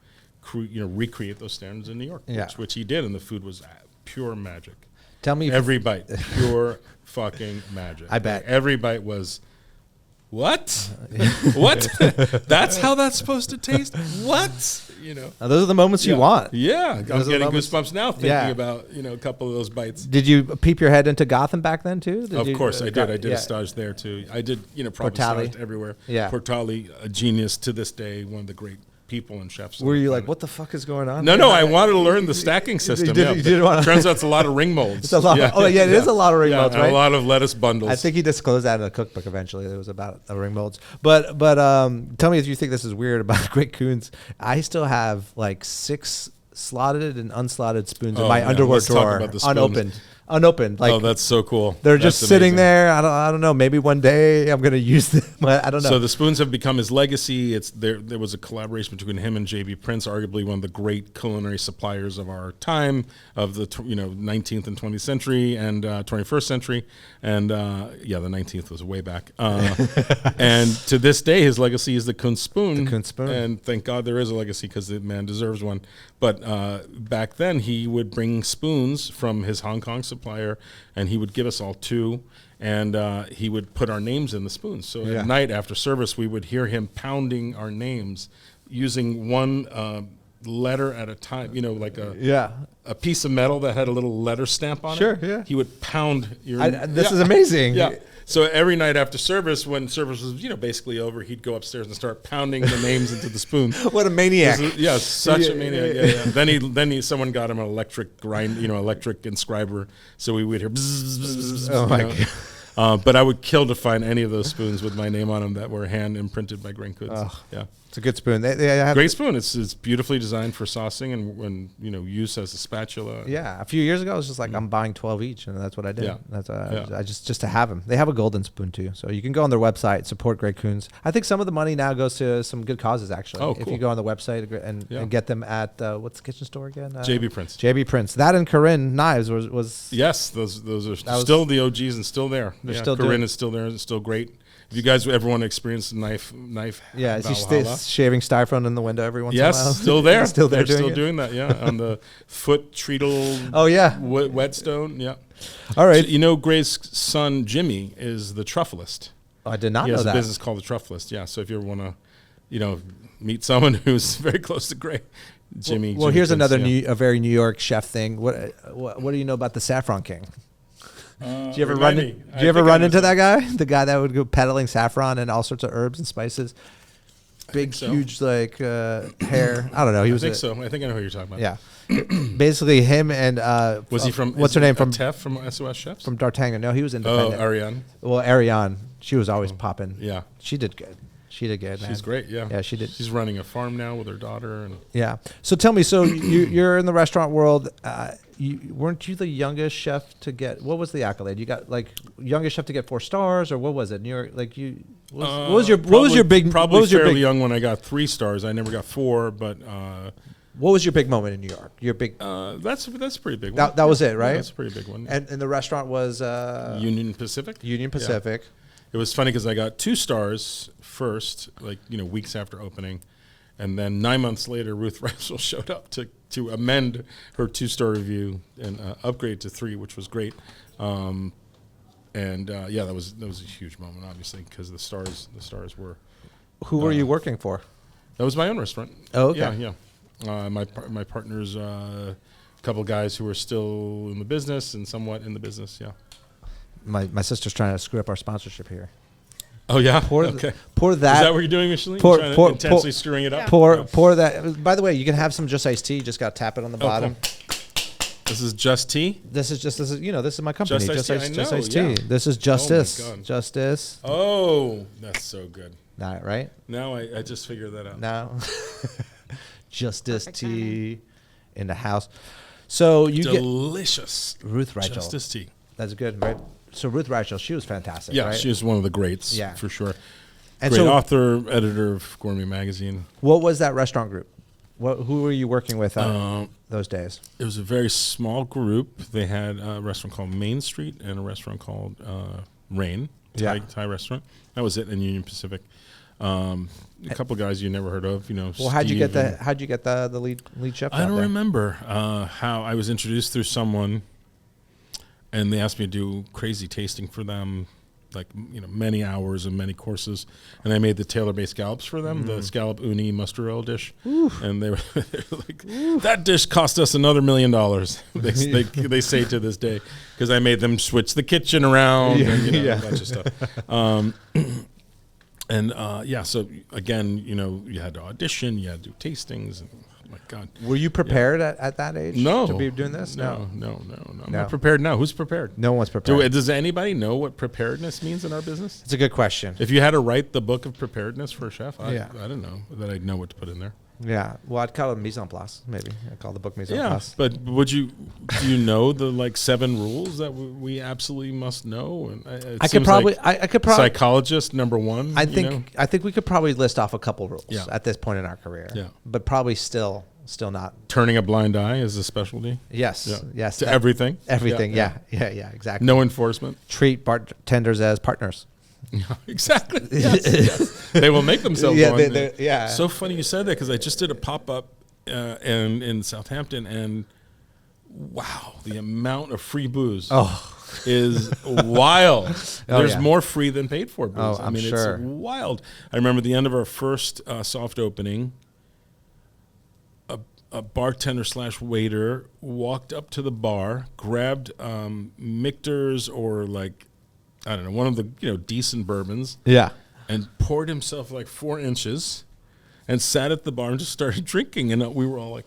recreate those standards in New York, which he did, and the food was pure magic. Tell me, every bite, pure fucking magic. I bet every bite was. What? What? That's how that's supposed to taste? What? Now, those are the moments you want. Yeah. I'm getting goosebumps now thinking about, a couple of those bites. Did you peep your head into Gotham back then too? Of course I did. I did a stage there too. I did, probably staged everywhere. Yeah. Portali, a genius to this day, one of the great people and chefs. Were you like, what the fuck is going on? No, I wanted to learn the stacking system. You did want to. Turns out it's a lot of ring molds. It's a lot. It is a lot of ring molds, right? A lot of lettuce bundles. I think he disclosed that in a cookbook eventually. It was about the ring molds. But tell me if you think this is weird about Great Coons. I still have like 6 slotted and unslotted spoons in my underwear drawer, unopened. Like, that's so cool. They're just sitting there. I don't know. Maybe one day I'm going to use them. I don't know. So the spoons have become his legacy. There was a collaboration between him and J.B. Prince, arguably one of the great culinary suppliers of our time, of the 19th and 20th century and 21st century. And the 19th was way back. And to this day, his legacy is the Kunz spoon. The Kunz spoon. And thank God there is a legacy, because the man deserves one. But back then, he would bring spoons from his Hong Kong supplier, and he would give us all 2, and he would put our names in the spoons. So at night after service, we would hear him pounding our names using one letter at a time, like a piece of metal that had a little letter stamp on it. Sure, yeah. He would pound your This is amazing. Yeah. So every night after service, when service was basically over, he'd go upstairs and start pounding the names into the spoon. What a maniac! Such a maniac. Yeah. Someone got him an electric electric inscriber, so we would hear. Bzz, bzz, bzz, Oh my God. But I would kill to find any of those spoons with my name on them that were hand imprinted by Grain Goods. Oh. Yeah. It's a good spoon. They have Great spoon. It's beautifully designed for saucing and use as a spatula. Yeah, a few years ago, I was just like, I'm buying 12 each, and that's what I did. Yeah. That's I just to have them. They have a golden spoon too, so you can go on their website, support Grey Coons. I think some of the money now goes to some good causes actually. Oh, If cool. you go on the website and get them at what's the kitchen store again? JB Prince. JB Prince. That and Corinne knives was Yes, those are still the OGs and still there. They're still Corinne doing- is still there. It's still great. If you guys ever want to experience knife, yeah. Is he Valhalla. shaving styrofoam in the window every once in a while? Yes, still there. Still there They're doing still it? doing that. Yeah, on the foot treacle. Oh yeah. Whetstone. Yeah. All right. So, Gray's son Jimmy is the truffleist. I did not He know has that. a business called the Truffleist. Yeah. So if you ever want to, meet someone who's very close to Gray, Jimmy. Well, Jimmy here's Prince, another yeah. a very New York chef thing. What do you know about the Saffron King? Do you ever remind run? me. Do I you ever think I run know into some- that guy? The guy that would go peddling saffron and all sorts of herbs and spices. Big, think so. huge, like hair. I don't know. He I was. think so. I think I know who you're talking about. Yeah. Basically, him and Was he from? what's her name from Tef from SOS Chefs? from D'Artagnan? No, he was Oh, independent. Ariane. Well, Ariane, she was always popping. Yeah. She did good. She did good. Man. She's great. Yeah. Yeah, she did. She's running a farm now with her daughter, and Yeah. So tell me, so you're in the restaurant world. Weren't you the youngest chef to get? What was the accolade? You got like youngest chef to get 4 stars, or what was it? New York, like you. What was your big? Probably What was your fairly big? young when I got 3 stars. I never got 4, but What was your big moment in New York? Your big. that's a pretty big one. That was it, right? Yeah, that's a pretty big one. And the restaurant was Union Pacific. Union Yeah. Pacific. It was funny because I got 2 stars first, weeks after opening, and then 9 months later, Ruth Rachel showed up to amend her 2-star review and upgrade to 3, which was great. That was a huge moment, obviously, because the stars were. Who were you working for? That was my own restaurant. Oh, okay. Yeah. My partners, a couple guys who are still in the business and somewhat in the business. Yeah. My sister's trying to screw up our sponsorship here. Oh yeah. Pour Okay. pour Is that. that what you're doing, Micheline? pour- Trying to pour- intensely screwing it up. Pour that. By the way, you can have some just iced tea. You just got to tap it on the bottom. Cool. This is Just Tea. This is this is my company. Just Iced Tea, I Just know, iced yeah. tea. This is Justice. God. Justice. Oh, that's so good. Not right Now I just figured that out. now. Justice tea in the house. So you get Delicious. Ruth Rachel. Justice Tea. That's good, right? So Ruth Rachel, she was fantastic. Yeah, right? she was one of the greats. Yeah. For sure. And Great so, author, editor of Gourmet Magazine. what was that restaurant group? Who were you working with those days? It was a very small group. They had a restaurant called Main Street and a restaurant called Rain, Thai restaurant. That was it in Union Pacific. A couple guys you never heard of, Well, how'd you get the lead chef? I don't remember how I was introduced through someone, and they asked me to do crazy tasting for them, like many hours and many courses, and I made the Taylor-based scallops for them, the scallop uni mustard oil dish, and they were like, that dish cost us another $1 million. they say to this day, because I made them switch the kitchen around and a bunch of stuff. So again, you had to audition, you had to do tastings, and oh my God. Were you prepared at that age? No. To be doing this? No. I'm not prepared now. Who's prepared? No one's prepared. Does anybody know what preparedness means in our business? It's a good question. If you had to write the book of preparedness for a chef, I Yeah. don't know that I'd know what to put in there. Yeah. Well, I'd call it mise en place, maybe. I'd call the book mise en Yeah, place. but do you know the 7 rules that we absolutely must know? And I could probably psychologist number 1. I think we could probably list off a couple rules Yeah. at this point in our career. Yeah. But probably still not. Turning a blind eye is a specialty. Yes. Yeah. Yes. To everything. Everything. Yeah. Exactly. No enforcement. Treat bartenders as partners. Exactly. Yes. They will make themselves Yeah, one. yeah. So funny you said that because I just did a pop-up in Southampton, and wow, the amount of free booze is wild. There's more free than paid for booze. Oh, I'm sure. It's wild. I remember the end of our first soft opening, a bartender / waiter walked up to the bar, grabbed Michter's or like I don't know, one of the decent bourbons, Yeah. and poured himself like 4 inches, and sat at the bar and just started drinking, and we were all like,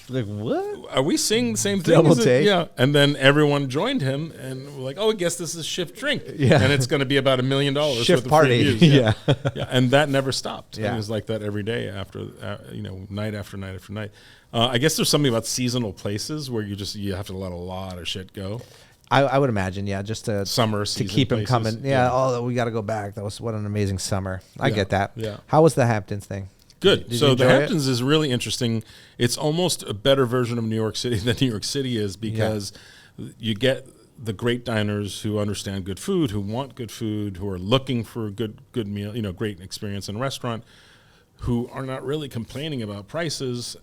Like, what? are we seeing the same thing? Double Is it- take? Yeah. And then everyone joined him, and we're like, oh, I guess this is Shift Drink. Yeah. And it's going to be about $1 million. Shift worth of free party. views. Yeah. Yeah. And that never stopped. Yeah. It was like that every day after, night after night after night. I guess there's something about seasonal places where you have to let a lot of shit go. I would imagine, yeah, just to Summer to season keep him places. coming. Yeah. Oh, we got to go back. That was what an amazing summer. I Yeah. get that. Yeah. How was the Hamptons thing? Good. Did you So the enjoy it? Hamptons is really interesting. It's almost a better version of New York City than New York City is, because you get the great diners who understand good food, who want good food, who are looking for a good meal, great experience in a restaurant, who are not really complaining about prices,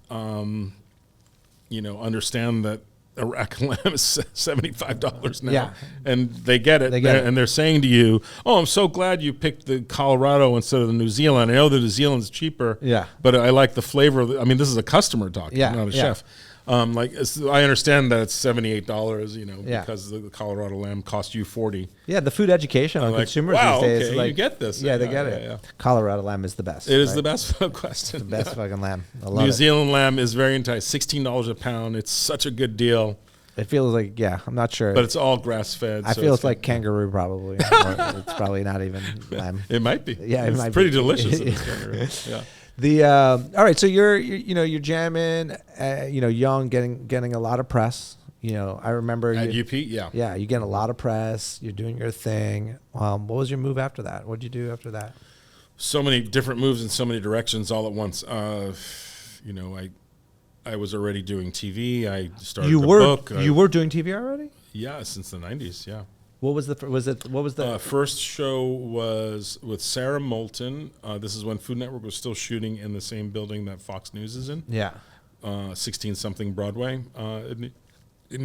understand that a rack of lamb is $75 now, Yeah. and they get it. They get it. And they're saying to you, "Oh, I'm so glad you picked the Colorado instead of the New Zealand. I know the New Zealand's cheaper, Yeah. but I like the flavor of it." I mean, this is a customer talking, Yeah, not a yeah. chef. I understand that it's $78, Yeah. because the Colorado lamb cost you $40. Yeah, the food education on like, consumers wow, these days. okay, like, you get this. Yeah, they Yeah, get yeah, it. yeah. Colorado lamb is the best. It is right? the best question. The best fucking lamb. I love New it. Zealand lamb is very enticing. $16 a pound. It's such a good deal, It feels like, yeah, I'm not sure. but it's all grass fed. I feel it's like kangaroo probably. Or it's probably not even lamb. It might be. Yeah, it it's might pretty be. delicious. if it's kangaroo. Yeah. The all right, so you're jamming, young, getting a lot of press. I remember At you, UP, yeah. yeah, you getting a lot of press. You're doing your thing. What was your move after that? What did you do after that? So many different moves in so many directions all at once. I was already doing TV. I started You a were book. you were doing TV already. Yeah, since the 90s, yeah. What was the First show was with Sarah Moulton. This is when Food Network was still shooting in the same building that Fox News is in. yeah 16-something Broadway. In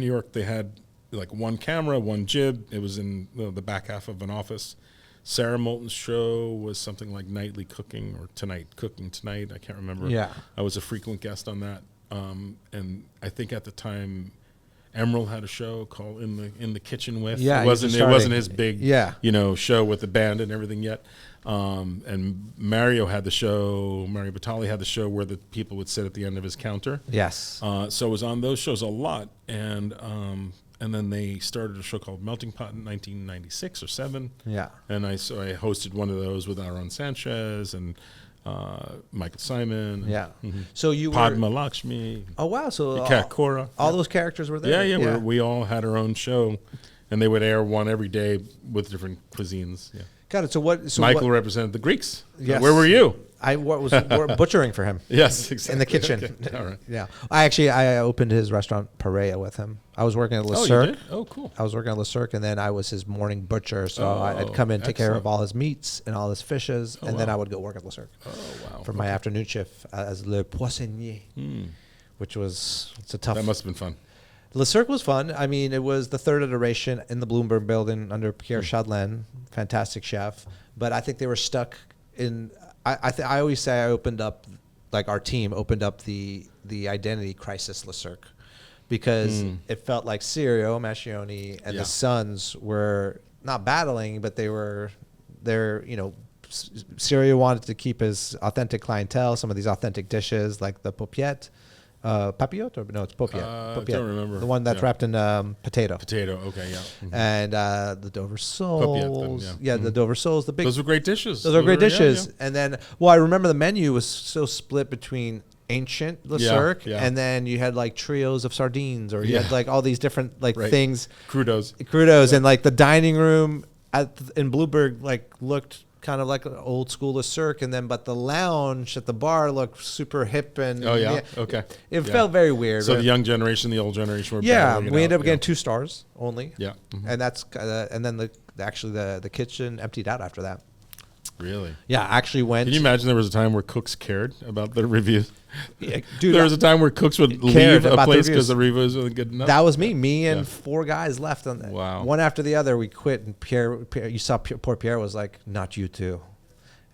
New York, they had like one camera, one jib. It was in the back half of an office. Sarah Moulton's show was something like Nightly Cooking or Cooking Tonight. I can't remember. Yeah. I was a frequent guest on that. And I think at the time, Emerald had a show called In the Kitchen With. Yeah, it he was wasn't starting. his big Yeah. show with the band and everything yet. And Mario had the show. Mario Batali had the show where the people would sit at the end of his counter. yes So I was on those shows a lot, and then they started a show called Melting Pot in 1996 or 7. yeah And I hosted one of those with Aaron Sanchez and Michael Simon. yeah. Mhm. So you were Padma Lakshmi, oh wow so Kat Kora. all those characters were there. Yeah. We all had our own show, and they would air one every day with different cuisines. Yeah. Got it. So what? So Michael what, represented the Greeks. Yes. Where were you? I was butchering for him. Yes, exactly. In the kitchen. Okay. All right. Yeah. I opened his restaurant Pareja with him. I was working at Le Oh, you Cirque. did? Oh, cool. I was working at Le Cirque, and then I was his morning butcher. So I'd Oh, come in, take care of excellent. all his meats and all his fishes, and then wow. I would go work at Le Cirque Oh, wow. for my afternoon shift as Le Poissonnier, which was it's a tough. That must have been fun. Le Cirque was fun. I mean, it was the third iteration in the Bloomberg building under Pierre Chadelaine, fantastic chef. But I think they were stuck in. I always say I opened up, like our team opened up the identity crisis Le Cirque, because it felt like Sirio Mascioni and Yeah. the Sons were not battling, but they're Sirio wanted to keep his authentic clientele, some of these authentic dishes like the popiette. Papillote? Or no, it's popiette. I Popiette. don't remember. The one that's Yeah. wrapped in potato. Potato. Okay, yeah. Mhm. And the Dover soles. then, yeah, the Dover soles. The big. Those were great dishes. Those are great yeah, dishes. yeah. And then, well, I remember the menu was so split between ancient Le Yeah, Cirque, yeah. and then you had like trios of sardines, or you Yeah. had like all these different like Right. things, Crudos. crudos, and like the dining room in Blueberg like looked kind of like an old school Le Cirque, and then but the lounge at the bar looked super hip and Oh, yeah? Okay. it Yeah. felt very weird. So but- the young generation, the old generation were yeah, battling it we ended out, up getting 2 stars only. Yeah. Mhm. And that's and then the kitchen emptied out after that. Really? Yeah, I actually went. Can you imagine there was a time where cooks cared about the reviews? Yeah, dude, There was a time where cooks would cared leave a about the place reviews. because the reviews wasn't good enough. that was me and Yeah. 4 guys left on Wow. one after the other. We quit, and Pierre you saw poor Pierre was like, "Not you two."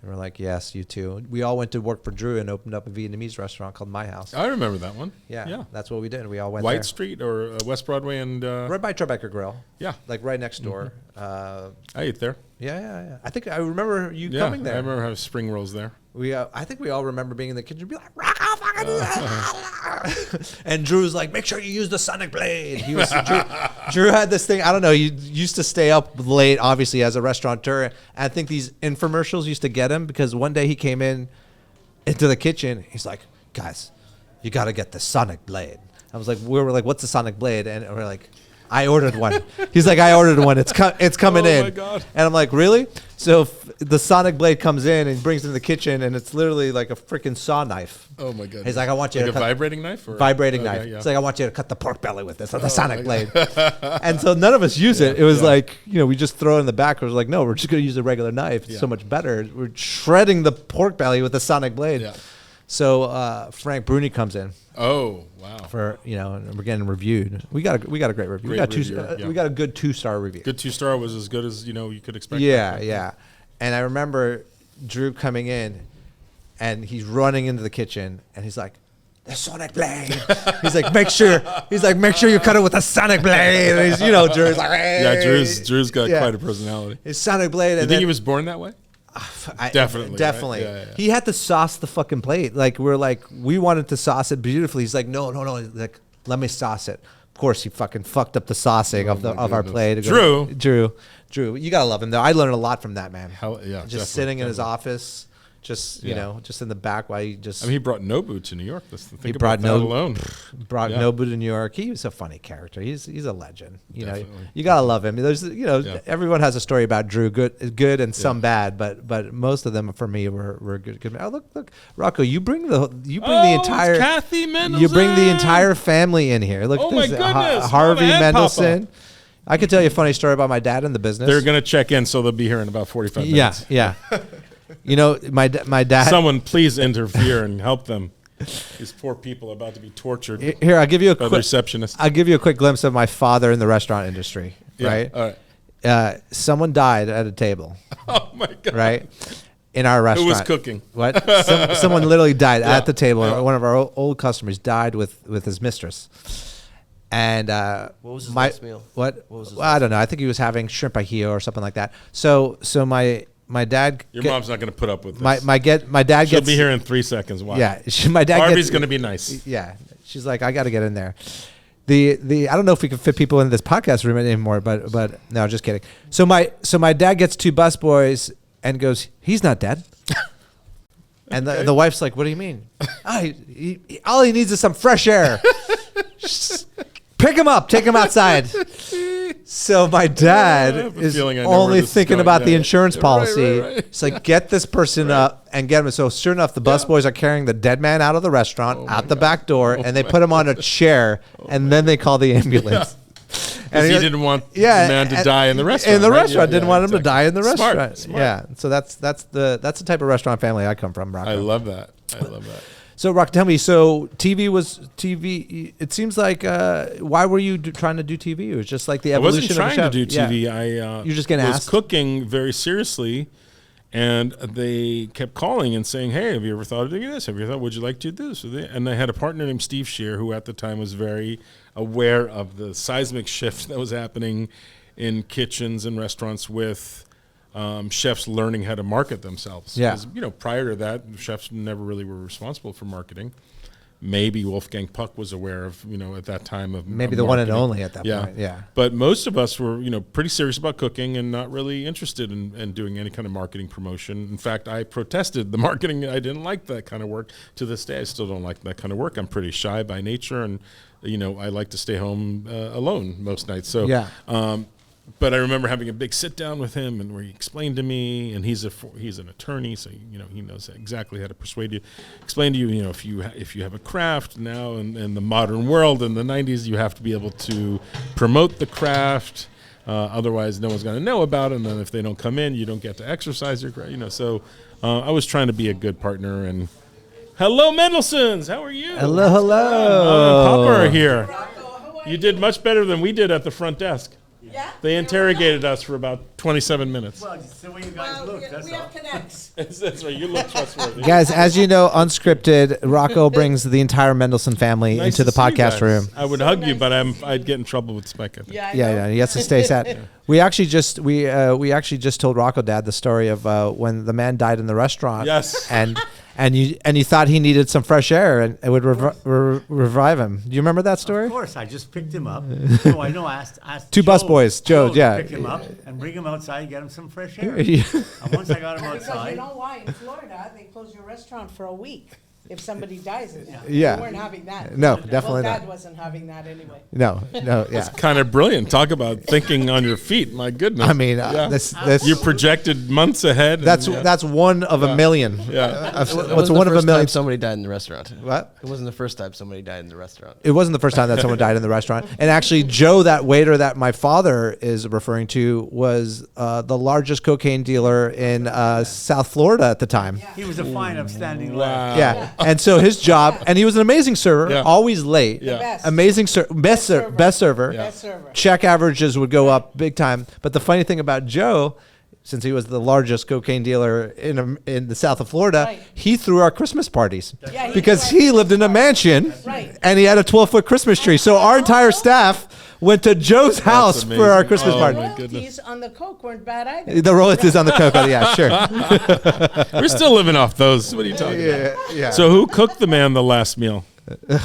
And we're like, yes, you too. We all went to work for Drew and opened up a Vietnamese restaurant called My House. I remember that one. Yeah, that's what we did. We all went White there. Street or West Broadway and Right by Tribeca Grill. Yeah, like right next door. I ate there. Yeah. I think I remember you coming there. I remember having spring rolls there. I think we all remember being in the kitchen and be like, Rocco, fucking do that. And Drew's like, make sure you use the sonic blade. Drew had this thing. I don't know. He used to stay up late, obviously, as a restaurateur. And I think these infomercials used to get him because one day he came into the kitchen. He's like, guys, you got to get the sonic blade. I was like, we were like, what's the sonic blade? And we're like, I ordered one. He's like, I ordered one. It's coming in. Oh my God. And I'm like, really? So the sonic blade comes in and he brings it in the kitchen and it's literally like a freaking saw knife. Oh my God. He's like, I want you like to cut a vibrating knife? Or? Vibrating knife. Yeah. It's like, I want you to cut the pork belly with this, the sonic blade. And so none of us use it. It was like, we just throw it in the back. It was like, no, we're just going to use a regular knife. It's so much better. We're shredding the pork belly with the sonic blade. Yeah. So Frank Bruni comes in. Oh wow! For and we're getting reviewed. We got a great review. We got a good 2-star review. Good 2-star was as good as you could expect. Yeah. And I remember Drew coming in, and he's running into the kitchen, and he's like, "The sonic blade." He's like, "Make sure you cut it with a sonic blade." And he's, Drew's like, "Hey." Yeah, Drew's got quite a personality. His sonic blade. You think he was born that way? Definitely. Right? Yeah. He had to sauce the fucking plate. Like we wanted to sauce it beautifully. He's like, no. Like, let me sauce it. Of course, he fucking fucked up the saucing of our plate. Drew. You gotta love him though. I learned a lot from that man. Just sitting in his office. Just just in the back while he just. I mean, he brought Nobu to New York. He brought Nobu Nobu to New York. He was a funny character. He's a legend. You gotta love him. There's everyone has a story about Drew, good and some bad, but most of them for me were good. Oh look, Rocco, you bring the entire Kathy Mendelsohn. You bring the entire family in here. Look, my goodness, Harvey Mendelsohn. I could tell you a funny story about my dad in the business. They're gonna check in, so they'll be here in about 45 minutes. Yeah. My dad. Someone please interfere and help them. These poor people are about to be tortured. Here, I'll give you a quick receptionist. I'll give you a quick glimpse of my father in the restaurant industry. Right. All right. Someone died at a table. Oh my God. Right. In our restaurant. Who was cooking? What? Someone literally died at the table. Yeah. One of our old customers died with his mistress. And what was his last meal? What was his I don't know. I think he was having shrimp ajillo or something like that. So my dad. Your mom's not going to put up with this. My dad She'll gets. be here in 3 seconds. Wow. Yeah, my dad. Harvey's going to be nice. Yeah, she's like, I got to get in there. I don't know if we can fit people into this podcast room anymore, but no, just kidding. So my dad gets 2 busboys and goes, he's not dead. And the wife's like, what do you mean? All he needs is some fresh air. Pick him up, take him outside. So my dad is only thinking about the insurance policy. Right. It's like, get this person up and get him. So sure enough, the busboys are carrying the dead man out of the restaurant, out the back door, and they put him on a chair, and then they call the ambulance. And he didn't want the man to die in the restaurant. In the restaurant, didn't want him to die in the restaurant. Smart. Yeah, so that's the type of restaurant family I come from, Rocco. I love that. So, Rock, tell me. So, TV. It seems like. Why were you trying to do TV? It was just like the evolution. I wasn't trying to do TV. Yeah. You're just getting asked. I was cooking very seriously, and they kept calling and saying, "Hey, have you ever thought of doing this? Have you ever thought? Would you like to do this?" And I had a partner named Steve Shear, who at the time was very aware of the seismic shift that was happening in kitchens and restaurants with. Chefs learning how to market themselves. Yeah. Prior to that, chefs never really were responsible for marketing. Maybe Wolfgang Puck was aware of, at that time of maybe the one and only at that point. Yeah. But most of us were, pretty serious about cooking and not really interested in doing any kind of marketing promotion. In fact, I protested the marketing. I didn't like that kind of work. To this day, I still don't like that kind of work. I'm pretty shy by nature, and I like to stay home alone most nights. So yeah. But I remember having a big sit down with him, and where he explained to me, and he's an attorney, so he knows exactly how to persuade you. Explain to you, if you have a craft now in the modern world, in the 90s, you have to be able to promote the craft. Otherwise, no one's going to know about it, and then if they don't come in, you don't get to exercise your craft. So I was trying to be a good partner. And hello, Mendelsohns, how are you? Hello. Mom and Papa are here. You did much better than we did at the front desk. Yeah? They interrogated us for about 27 minutes. Well, it's the way you guys Well, look, that's we all. have connects. That's right. You look trustworthy. Guys, as you know, unscripted, Rocco brings the entire Mendelsohn family Nice into the to see you podcast guys. room. I would So hug you, nice but to see I'd get in trouble with Spike. I think. Yeah, I Yeah, know. yeah, he has to stay sad. We actually just told Rocco Dad the story of when the man died in the restaurant. Yes. And you thought he needed some fresh air and it would revive him. Do you remember that story? Of course, I just picked him up. No, I know. I asked Two busboys, Joe, to yeah. pick him up and bring him outside, get him some fresh air. Yeah. And once I got him Because outside, you know why? In Florida, they close your restaurant for a week if somebody dies in there. Yeah. We weren't having that. No, definitely Dad not. wasn't having that anyway. No, yeah. Kind of brilliant. Talk about thinking on your feet. My goodness. I mean, Yeah. this You projected months ahead. and, that's one of a million. Yeah. What's It wasn't one the of a first million? time somebody died in the restaurant. What? It wasn't the first time somebody died in the restaurant. It wasn't the first time that someone died in the restaurant. And actually, Joe, that waiter that my father is referring to, was the largest cocaine dealer in South Florida at the time. he was a fine, upstanding Wow. lad. Yeah, and so his job, and he was an amazing server, Yeah. always late. Yeah. Best. Amazing best server. Best server. Check averages would go up big time. But the funny thing about Joe, since he was the largest cocaine dealer in the south of Florida, Right. he threw our Christmas parties Yeah, he because threw our he lived in a mansion Right. and he had a 12-foot Christmas tree. So our entire staff went to Joe's house for our amazing. Christmas Oh, party. my Royalties goodness. on the Coke weren't bad either. The royalties on the coke, yeah, sure. We're still living off those. What are you talking about? Yeah. So who cooked the man the last meal? Who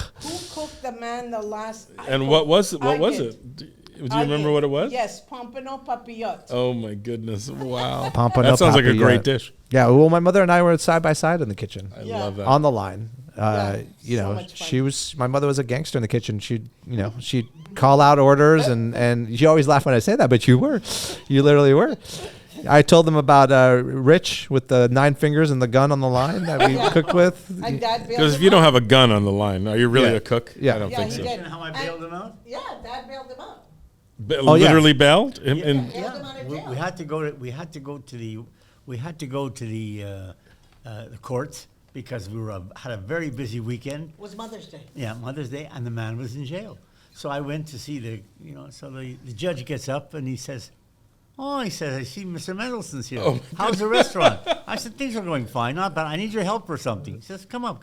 cooked the man the last? And what was it? I What was did. it? Do you I remember did. what it was? Yes, Pompano Papillote. Oh my goodness! Wow. Pompano That sounds like a Papillote. great dish. Yeah, well, my mother and I were side by side in the kitchen. I Yeah. love that. On the line. Yeah, You so know, much fun. my mother was a gangster in the kitchen. She'd call out orders and she always laughed when I say that, but you literally were. I told them about Rich with the 9 fingers and the gun on the line that we cooked with. And Dad bailed Because if him you don't out. have a gun on the line, are you really Yeah. a cook? Yeah. I don't Yeah, think he so. did. You know how I And- bailed him out? Yeah, Dad bailed him out. Oh, yeah. Literally bailed? In, Bailed him out of We jail. had to go to the courts because we had a very busy weekend. It was Mother's Day. Yeah, Mother's Day, and the man was in jail. So I went to see the judge gets up and he says, I see Mr. Mendelsohn's here. Oh, How's the restaurant? I said, things are going fine, not bad. I need your help or something. He says, come up.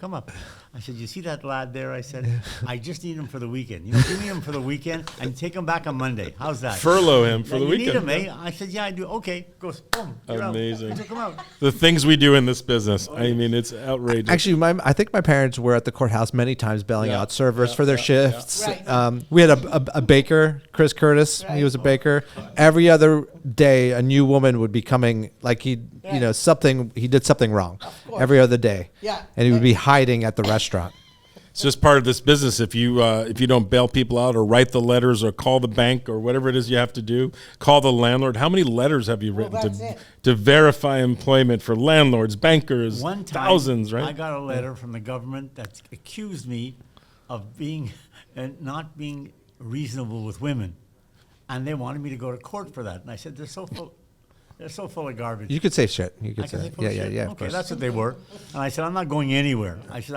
I said, you see that lad there? I said, I just need him for the weekend. Give me him for the weekend and take him back on Monday. How's that? Furlough him for the You weekend. need him, eh? I said, yeah, I do. Okay, goes, boom, you're out. Amazing. I took him out. The things we do in this business. I mean, it's outrageous. Actually, I think my parents were at the courthouse many times bailing Yeah. out servers for their shifts. Right. We had a baker, Chris Curtis. He was a baker. Every other day, a new woman would be coming, like he did something wrong. course. Every other day. Yeah. And he would be hiding at the restaurant. It's just part of this business. If you don't bail people out or write the letters or call the bank or whatever it is you have to do, call the landlord. How many letters have you written that's it. to verify employment for landlords, bankers, One time, thousands, right? I got a letter from the government that accused me of being and not being reasonable with women, and they wanted me to go to court for that. And I said, they're so full of garbage. You could say shit. You could I can say, say full of shit? yeah, of Okay, course. that's what they were. And I said, I'm not going anywhere. I said,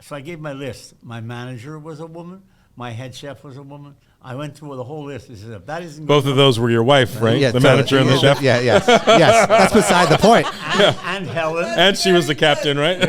So I gave my list. My manager was a woman. My head chef was a woman. I went through the whole list. I said, if that isn't Both of those were your wife, right? Yeah, the totally. manager and the chef. Yeah, yes. That's beside the point. and Helen. And she was the captain, right?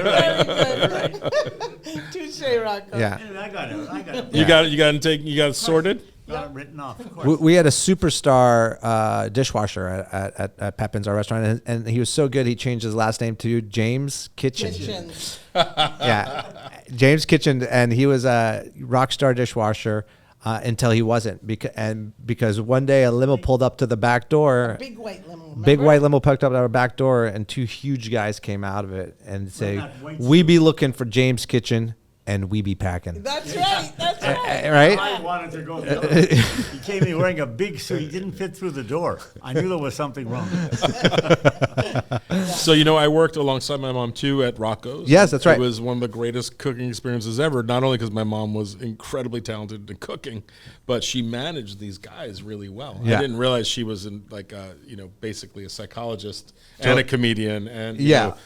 Touche, Rocco. Yeah. Anyway, I got it. You got it sorted. Got it written off, of course. We had a superstar dishwasher at Pepin's, our restaurant, and he was so good he changed his last name to James Kitchen. Kitchens. Yeah, James Kitchen, and he was a rock star dishwasher until he wasn't. Because one day a limo pulled up to the back door. Big white limo. Big remember? white limo parked up at our back door, and 2 huge guys came out of it and say, not white "We be looking for James Kitchen, and we be packing." That's right. That's right. Right? I wanted to go the other way. He came in wearing a big suit. He didn't fit through the door. I knew there was something wrong. So, I worked alongside my mom, too, at Rocco's. Yes, that's right. It was one of the greatest cooking experiences ever, not only because my mom was incredibly talented in cooking, but she managed these guys really well. Yeah. I didn't realize she was basically a psychologist and a comedian. And,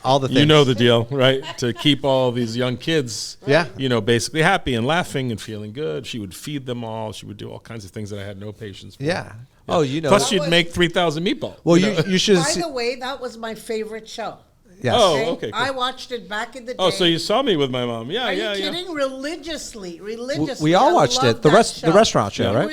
all the You know things. the deal, right? To keep all these young kids, Yeah. basically happy and laughing and feeling good. She would feed them all. She would do all kinds of things that I had no patience for. Yeah. Oh, you know. Plus, That you'd was- make 3,000 meatballs. Well, you know? you should By see. the way, that was my favorite show. Yes. Oh, okay, cool. I watched it back in the day. Oh, so you saw me with my mom? Yeah, Are yeah, you yeah. kidding? Religiously. We all I watched loved it. The that the restaurant show, Yeah. right?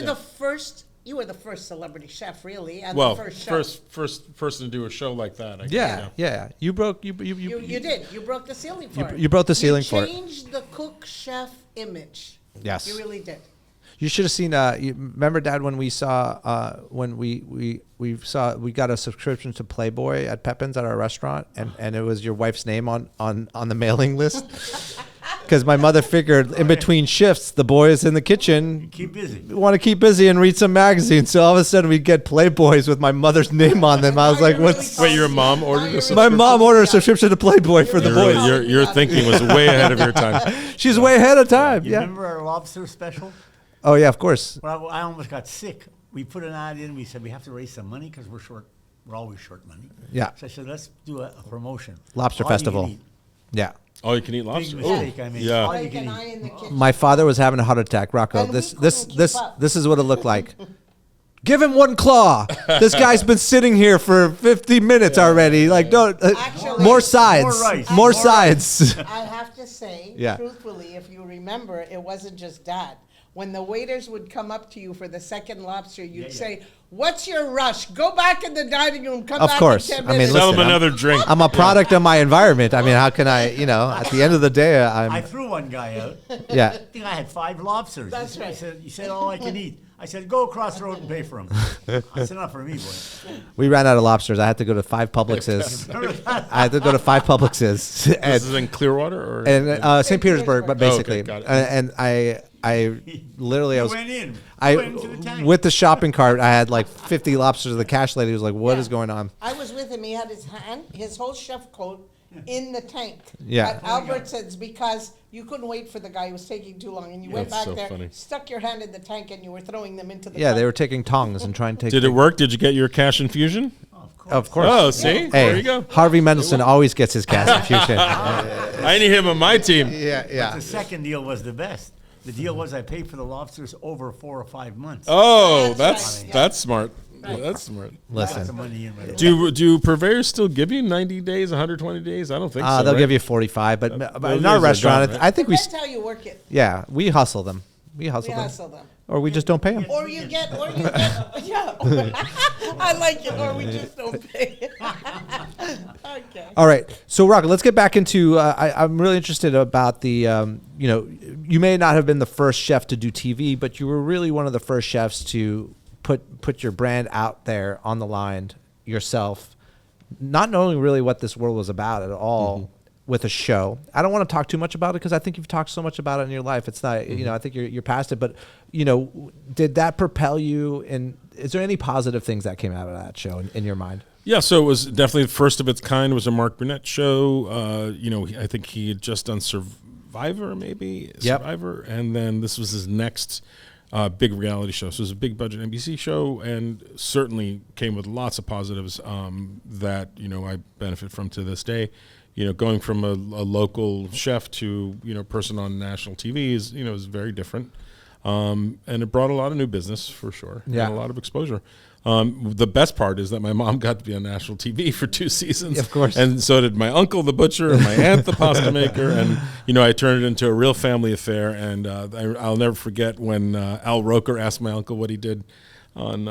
You were the first celebrity chef, really, and Well, the first show. first person to do a show like that. I guess, Yeah. You broke. You You did. You broke the ceiling for it. you broke the ceiling for it. You changed the cook chef image. Yes. You really did. You should have seen. You remember, Dad, when we saw when we got a subscription to Playboy at Pepin's at our restaurant, and it was your wife's name on the mailing list. Because my mother figured in between shifts, the boys in the kitchen Keep busy. want to keep busy and read some magazines. So all of a sudden, we get Playboys with my mother's name on them. I was like, "What's?" Wait, your mom ordered a My subscription? mom ordered a subscription to Playboy for the You're boys. really, your thinking was way ahead of your time. She's way ahead of time. You Yeah. remember our lobster special? Oh yeah, of course. Well, I almost got sick. We put an ad in. We said we have to raise some money because we're short. We're always short money. Yeah. So I said, let's do a promotion. Lobster All you can festival. eat. Yeah. Oh, you can eat Big lobster. mistake I made. yeah. All you Like can an eye eat. in the kitchen. My father was having a heart attack, Rocco. And we This couldn't keep up. this is what it looked like. Give him one claw. This guy's been sitting here for 50 minutes already. Like, don't. Actually- More sides. More rice. More More sides. I have to say, Yeah. truthfully, if you remember, it wasn't just Dad. When the waiters would come up to you for the second lobster, you'd say, "What's your rush? Go back in the dining room. Come Of back course. in 10 I mean, minutes." Sell listen, them another drink. I'm a product of my environment. I mean, how can I, at the end of the day, I I'm, threw one guy out. yeah. I think I had 5 lobsters. That's right. He said, all I can eat. I said, go across the road and pay for them. That's enough for me, boy. We ran out of lobsters. I had to go to 5 Publixes. I had to go to 5 Publixes. This And, is in Clearwater or? and St. Petersburg, but Oh, okay, basically. got it. And I literally, I was. Went in. I Went into the tank. with the shopping cart, I had like 50 lobsters. The cash lady was like, "What is going on?" I was with him. He had his whole chef coat in the tank. Yeah. At Albertsons, because you couldn't wait for the guy who was taking too long, and you went That's back so there, funny. stuck your hand in the tank, and you were throwing them into the. Yeah, they cart. were taking tongs and trying to take. Did it work? Did you get your cash infusion? Of course. Oh, see, Hey, there you go. Harvey Mendelsohn always gets his cash infusion. I need him on my team. Yeah. The second deal was the best. The deal was I paid for the lobsters over 4 or 5 months. Oh, That's right, yeah. that's smart. That's smart. Got some Listen, money in right Do purveyors still give you 90 days, 120 days? I don't think so. they'll right? give you 45, but those in our days are restaurant, gone, right? I think we, That's how you work it. we hustle them. We We hustle them, hustle them. or we just don't pay them. Or you get, yeah. I like it, or we just don't pay. Okay. All right, so Rocco, let's get back into. I'm really interested about the. You may not have been the first chef to do TV, but you were really one of the first chefs to put your brand out there on the line yourself, not knowing really what this world was about at all. With a show, I don't want to talk too much about it because I think you've talked so much about it in your life. It's not, I think you're past it. But did that propel you? And is there any positive things that came out of that show in your mind? Yeah, so it was definitely the first of its kind. It was a Mark Burnett show. I think he had just done Survivor, maybe Yep. Survivor, and then this was his next big reality show. So it was a big budget NBC show, and certainly came with lots of positives that I benefit from to this day. Going from a local chef to person on national TV is very different, and it brought a lot of new business for sure. Yeah. And a lot of exposure. The best part is that my mom got to be on national TV for 2 seasons. Of course. And so did my uncle, the butcher, and my aunt, the pasta maker. And, I turned it into a real family affair. And I'll never forget when Al Roker asked my uncle what he did on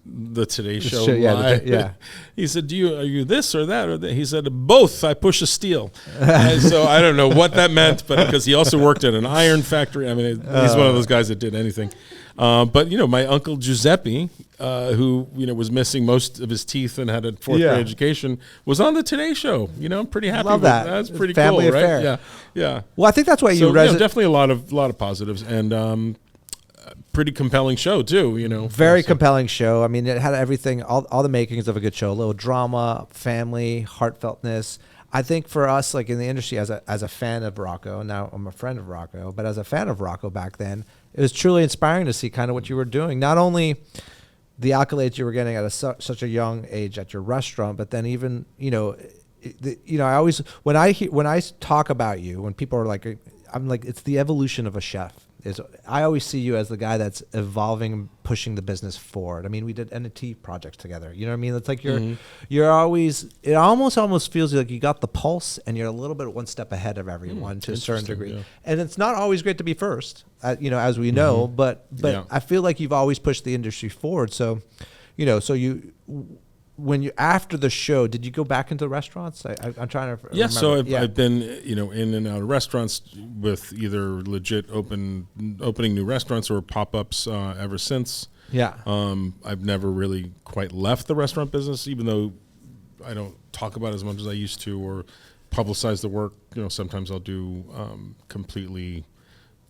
the Today Show live. Yeah. He said, are you this or that? Or that? He said, both. I push a steel. And so I don't know what that meant, but because he also worked at an iron factory. I mean, he's one of those guys that did anything. But my uncle Giuseppe, who was missing most of his teeth and had a 4th grade education, was on the Today Show. I'm pretty happy Love with that. That's pretty Family cool, affair. right? Yeah. Well, I think that's why So, you definitely a lot of positives and pretty compelling show too. Very So- compelling show. I mean, it had everything, all the makings of a good show. A little drama, family, heartfeltness. I think for us, like in the industry, as a fan of Rocco, now I'm a friend of Rocco, but as a fan of Rocco back then, it was truly inspiring to see kind of what you were doing. Not only the accolades you were getting at such a young age at your restaurant, but then even I always when I talk about you, when people are like, I'm like, it's the evolution of a chef. is I always see you as the guy that's evolving and pushing the business forward. I mean, we did NFT projects together. You know what I mean? It's like you're always, it almost feels like you got the pulse and you're a little bit one step ahead of everyone to a certain degree. Yeah. And it's not always great to be first, you know, as we know, but I feel like you've always pushed the industry forward. So, you know, when you after the show, did you go back into restaurants? I'm trying to remember. So I've been, you know, in and out of restaurants with either legit opening new restaurants or pop-ups ever since. Yeah. I've never really quite left the restaurant business, even though I don't talk about it as much as I used to or publicize the work. You know, sometimes I'll do completely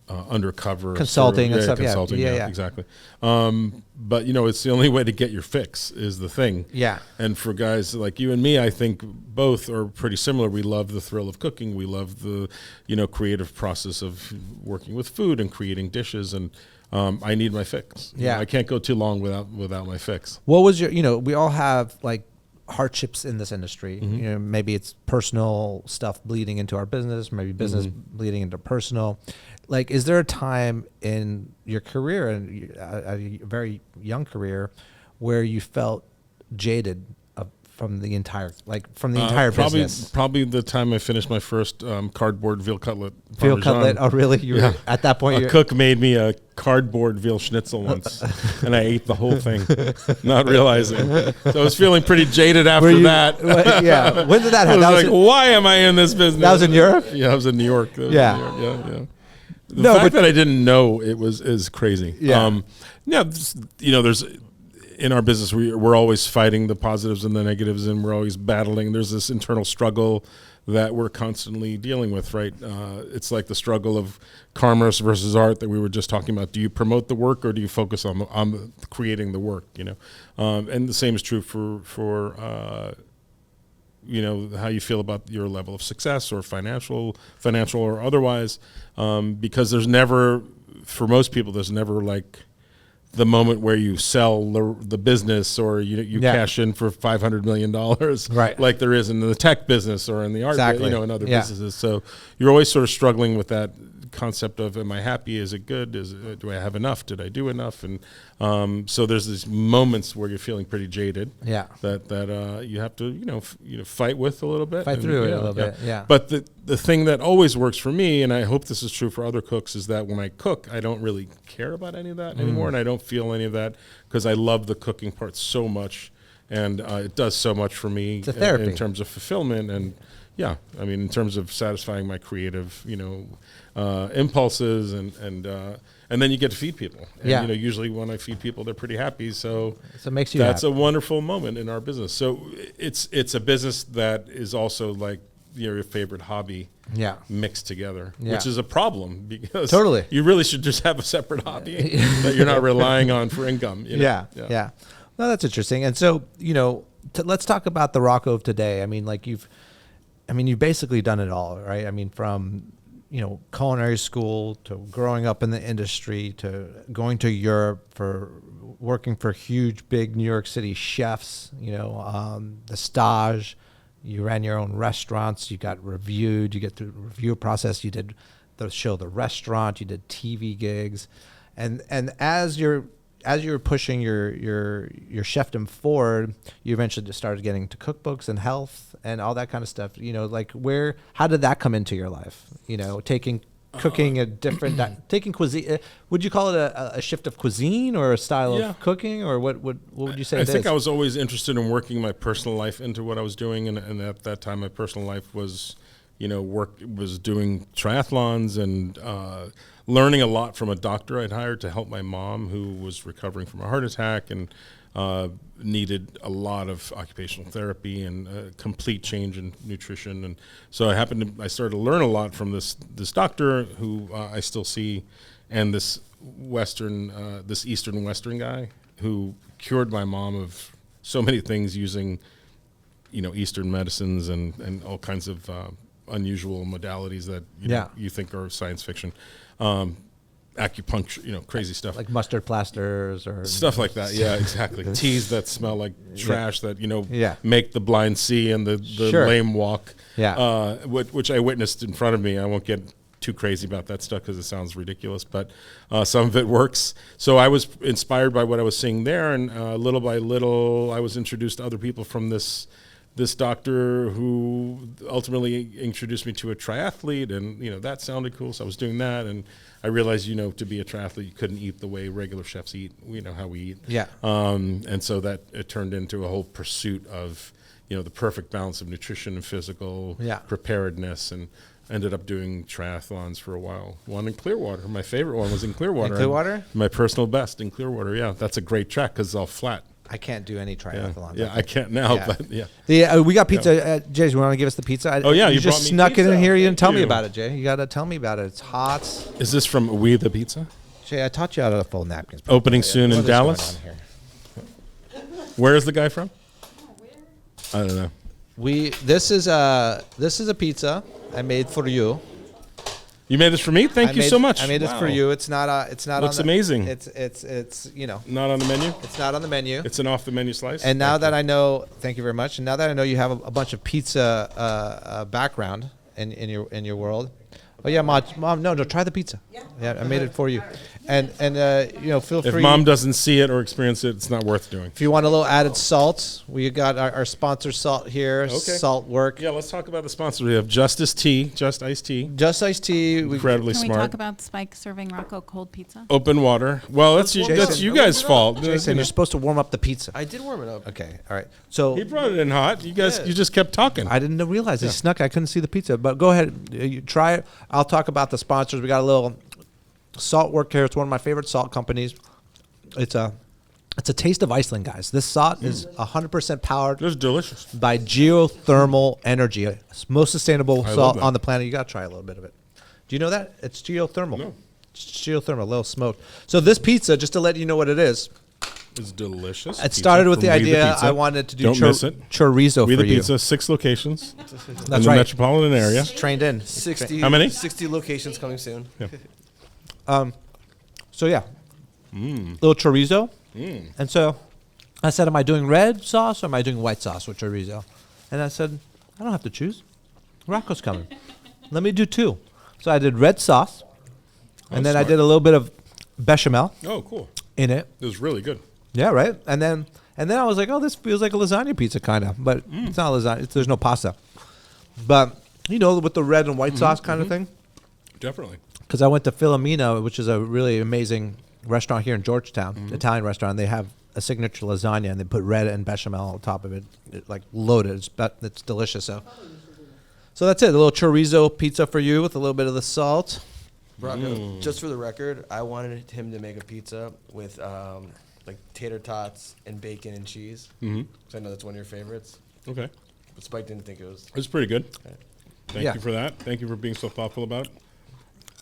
undercover consulting and stuff. Consulting, yeah, exactly. But you know, it's the only way to get your fix is the thing. Yeah. And for guys like you and me, I think both are pretty similar. We love the thrill of cooking. We love the, you know, creative process of working with food and creating dishes. And I need my fix. Yeah. You know, I can't go too long without my fix. What was your, you know, we all have like hardships in this industry. You know, maybe it's personal stuff bleeding into our business, maybe business bleeding into personal. Like, is there a time in your career, and a very young career, where you felt jaded from the entire business? Probably the time I finished my first cardboard veal cutlet. Veal cutlet? Oh, really? You were, at that point, a cook made me a cardboard veal schnitzel once, and I ate the whole thing, not realizing. So I was feeling pretty jaded after that. Yeah. When did that happen? I was like, why am I in this business? That was in Europe? Yeah, I was in New York. Yeah. The fact that I didn't know it is crazy. Yeah. You know, there's in our business we're always fighting the positives and the negatives, and we're always battling. There's this internal struggle that we're constantly dealing with, right? It's like the struggle of commerce versus art that we were just talking about. Do you promote the work or do you focus on creating the work? You know, and the same is true for you know, how you feel about your level of success or financial or otherwise, because there's never, for most people, there's never like the moment where you sell the business or you cash in for $500 million, right? Like there is in the tech business or in the art, you know, in other businesses. So you're always sort of struggling with that concept of, am I happy? Is it good? Do I have enough? Did I do enough? And so there's these moments where you're feeling pretty jaded. Yeah. That you have to fight with a little bit. Fight through it a little bit. Yeah. But the thing that always works for me, and I hope this is true for other cooks, is that when I cook, I don't really care about any of that anymore, and I don't feel any of that because I love the cooking part so much, and it does so much for me it's a therapy. in terms of fulfillment and. Yeah, I mean, in terms of satisfying my creative, impulses, and then you get to feed people. And, yeah. You know, usually when I feed people, they're pretty happy. So it makes you that's happy. a wonderful moment in our business. So it's a business that is also like your favorite hobby. Yeah. Mixed together, yeah. which is a problem because totally. You really should just have a separate hobby that you're not relying on for income. You know? Yeah. No, that's interesting. And so, let's talk about the Rocco of today. I mean, you've basically done it all, right? I mean, from, culinary school to growing up in the industry to going to Europe for working for huge, big New York City chefs, the stage. You ran your own restaurants. You got reviewed. You get through the review process. You did the show, The Restaurant. You did TV gigs, and as you're pushing your chefdom forward, you eventually just started getting into cookbooks and health and all that kind of stuff. How did that come into your life? Taking cooking a different, taking cuisine. Would you call it a shift of cuisine or a style of cooking, or what would you say? I think I was always interested in working my personal life into what I was doing, and at that time, my personal life was, was doing triathlons and learning a lot from a doctor I'd hired to help my mom, who was recovering from a heart attack and needed a lot of occupational therapy and a complete change in nutrition. And so I started to learn a lot from this doctor who I still see, and this Eastern Western guy who cured my mom of so many things using, Eastern medicines and all kinds of unusual modalities that you think are science fiction. Acupuncture, crazy stuff. Like mustard plasters or... Stuff like that, yeah, exactly. Teas that smell like trash that, make the blind see and the lame walk. Yeah. Which I witnessed in front of me. I won't get too crazy about that stuff because it sounds ridiculous, but some of it works. So I was inspired by what I was seeing there, and little by little, I was introduced to other people from this doctor who ultimately introduced me to a triathlete, and that sounded cool. So I was doing that, and I realized to be a triathlete you couldn't eat the way regular chefs eat. How we eat. Yeah. And so that it turned into a whole pursuit of the perfect balance of nutrition and physical preparedness, and ended up doing triathlons for a while. One in Clearwater. My favorite one was in Clearwater. In Clearwater? My personal best in Clearwater. Yeah, that's a great track because it's all flat. I can't do any triathlons. Yeah, I can't now, Yeah. but yeah. We got pizza. Jay, you want to give us the pizza? Oh, yeah, you you just brought me snuck it in pizza. here. You didn't Thank tell me you. about it, Jay. You got to tell me about it. It's hot. Is this from We the Pizza? Jay, I taught you how to fold napkins. Opening soon in What is going Dallas? on here? Where is the guy from? I don't know. This is a pizza I made for you. You made this for me? Thank you so much. I made this for Wow. you. It's not Looks on the, amazing. It's Not on the menu? it's not on the menu. It's an off-the-menu slice? And now that I know, thank you very much. And now that I know you have a bunch of pizza background in your world. Oh yeah, mom, no, try the pizza. Yeah, I made it for you. And feel If free. Mom doesn't see it or experience it, it's not worth doing. If you want a little added salt, we got our sponsor salt here. Okay. Salt work. Yeah, let's talk about the sponsors. We have Just Iced Tea. Just iced tea. Incredibly Can we smart. talk about Spike serving Rocco cold pizza? Open water. Well, that's you Jason, guys' fault. Jason, you're supposed to warm up the pizza. I did warm it up. Okay, all right. So He brought it in hot. You guys, Yeah. you just kept talking. I didn't realize they snuck. I couldn't see the pizza, but go ahead, you try it. I'll talk about the sponsors. We got a little salt work here. It's one of my favorite salt companies. It's a taste of Iceland, guys. This salt is 100% powered It was delicious. by geothermal energy. It's most sustainable I love salt that. on the planet. You got to try a little bit of it. Do you know that? It's geothermal. No. It's geothermal, a little smoke. So this pizza, just to let you know what it is, It's delicious. it started with Pizza the from We idea Pizza. I wanted to do Don't miss it. chorizo We for the you. Pizza, 6 locations in That's the right. metropolitan area. Trained in. 60. How many? 60 locations coming soon. So yeah, little chorizo. And so I said, am I doing red sauce or am I doing white sauce with chorizo? And I said, I don't have to choose. Rocco's coming. Let me do 2. So I did red sauce, and then I smart. did a little bit of bechamel Oh, cool. in it. It was really good. Yeah, right. And then I was like, oh, this feels like a lasagna pizza kind of, but it's not lasagna. There's no pasta. But with the red and white sauce kind of thing. Definitely. Because I went to Filomena, which is a really amazing restaurant here in Georgetown, Italian restaurant. They have a signature lasagna, and they put red and bechamel on top of it, like loaded. It's delicious. So that's it. A little chorizo pizza for you with a little bit of the salt. Rocco, just for the record, I wanted him to make a pizza with like tater tots and bacon and cheese. Mm-hmm. So I know that's one of your favorites. Okay. But Spike didn't think it was. It was pretty good. Thank Yeah. you for that. Thank you for being so thoughtful about it.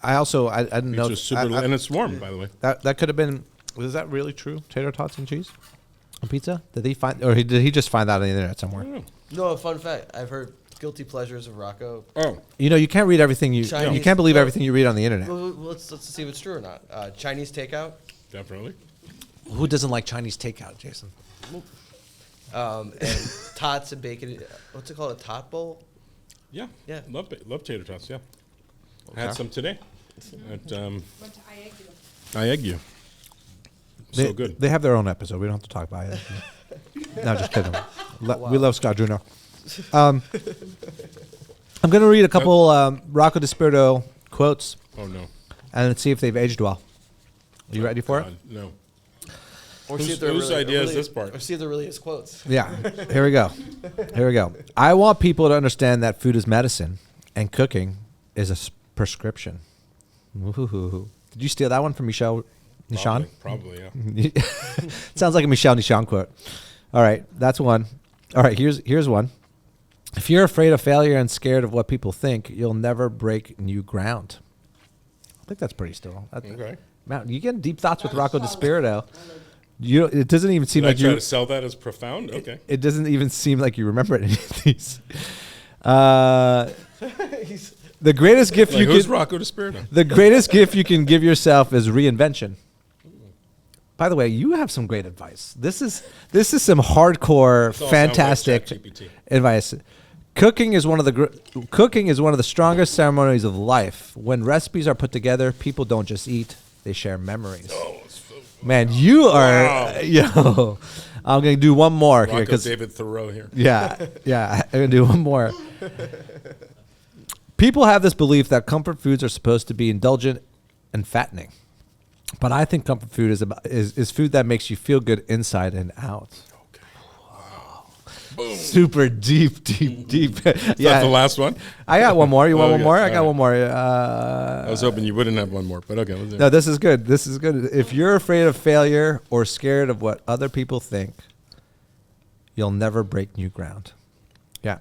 I didn't know. It's super, and it's warm, by the way. That could have been. Was that really true? Tater tots and cheese on pizza? Did he find, or did he just find that on the internet somewhere? No, fun fact. I've heard guilty pleasures of Rocco. Oh, You can't read everything you Chinese- can't believe everything you read on the internet. Well, let's see if it's true or not. Chinese takeout. definitely. Who doesn't like Chinese takeout, Jason? And tots and bacon. What's it called? A tot bowl? Yeah. Yeah. Love tater tots, yeah. Had some today. At, Went to I egg you. So good. They have their own episode. We don't have to talk about it. No, just kidding. We love Scott Juno. I'm going to read a couple Rocco DiSpirito quotes Oh, no. and see if they've aged well. Are you ready for it? No. Or Whose- see if they're whose really, idea is really- this part? Or see if they're really his quotes. Yeah. Here we go. I want people to understand that food is medicine and cooking is a prescription. Ooh. Did you steal that one from Michel Nishan? Probably, yeah. Sounds like a Michel Nishan quote. All right, that's one. All right, here's one. If you're afraid of failure and scared of what people think, you'll never break new ground. I think that's pretty still. Okay. Man, you get deep thoughts with Rocco DiSpirito. It doesn't even seem Did I like try you. to sell that as profound? Okay. It doesn't even seem like you remember any of these. The greatest gift Like, you who's can. Rocco DiSpirito? The greatest gift you can give yourself is reinvention. By the way, you have some great advice. This is some hardcore, all sounds like fantastic ChatGPT. advice. Cooking is one of the strongest ceremonies of life. When recipes are put together, people don't just eat; they share memories. Man, you are yo. I'm gonna do one more here because David Thoreau here. Yeah, I'm gonna do one more. People have this belief that comfort foods are supposed to be indulgent and fattening, but I think comfort food is food that makes you feel good inside and out. Okay. Wow. Boom. Super deep. Yeah. The last one? I got one more. You want one more? I got right. one more. I was hoping you wouldn't have one more, but okay. Let's do it. No, this is good. If you're afraid of failure or scared of what other people think, you'll never break new ground. Yeah.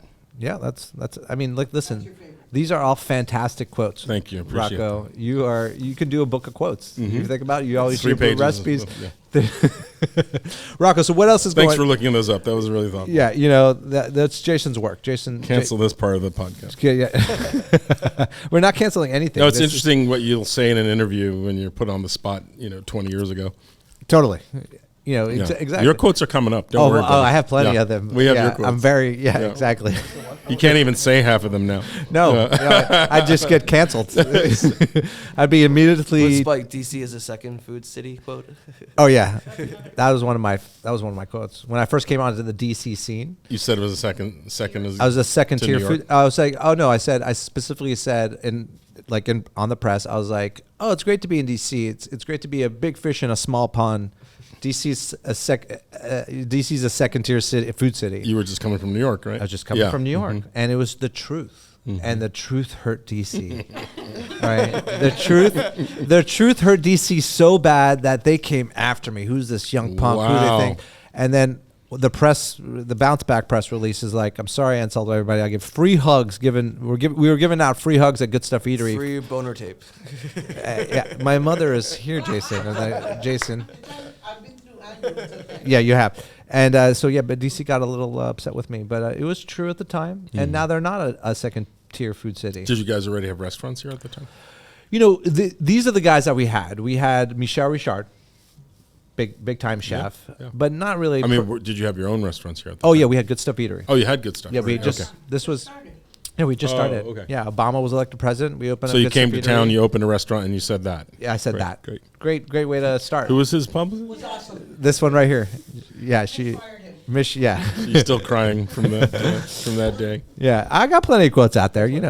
That's. I mean, look. Listen, these are all fantastic quotes. Thank you. Appreciate Rocco. You can do a book of quotes. If you think about it, you always 3 should put pages recipes. Yeah. Rocco. So what else is Thanks going? for looking those up. That was really thoughtful. Yeah, that's Jason's work. Cancel this part of the podcast. Yeah. We're not canceling anything. No, it's interesting what you'll say in an interview when you're put on the spot, 20 years ago. Totally. Yeah. Exactly. Your quotes are coming up. Don't worry about it. I have plenty Yeah. of them. We have your quotes. I'm very, exactly. You can't even say half of them now. No, I just get canceled. I'd be But immediately. Spike, DC is a second food city quote. Oh yeah, that was one of my quotes when I first came onto the DC scene. You said it was a second is I was a second to tier New York? food. I was like, oh no, I specifically said on the press, I was like, oh, it's great to be in DC. It's great to be a big fish in a small pond. DC's a second tier food city. You were just coming from New York, right? I was just coming from New York, and it was the truth, and the truth hurt DC. Right, the truth hurt DC so bad that they came after me. Who's this young punk? Who do Wow. they think? And then the bounce back press release is like, I'm sorry I insulted everybody. I give free hugs. We were giving out free hugs at Good Stuff Eatery. Free boner tape. Yeah, my mother is here, Jason. Jason. I've been through hundreds of things. Yeah, you have. And but DC got a little upset with me. But it was true at the time. And now they're not a second tier food city. Did you guys already have restaurants here at the time? These are the guys that we had. We had Michel Richard, big time chef, yeah. but not really. I mean, did you have your own restaurants here at the Oh time? yeah, we had Good Stuff Eatery. Oh, you had good stuff. Yeah, we right. just Okay. this was. Yeah, we just started. okay. Yeah, Obama was elected president. We opened. So up you Good came Stuff to town, Eatery. you opened a restaurant, and you said that. Yeah, I said that. Great. Great way to start. Who was his publicist? It was awesome. This one right here. Yeah, she. Fired him. Yeah. You're still crying from that day. Yeah, I got plenty of quotes out there. Why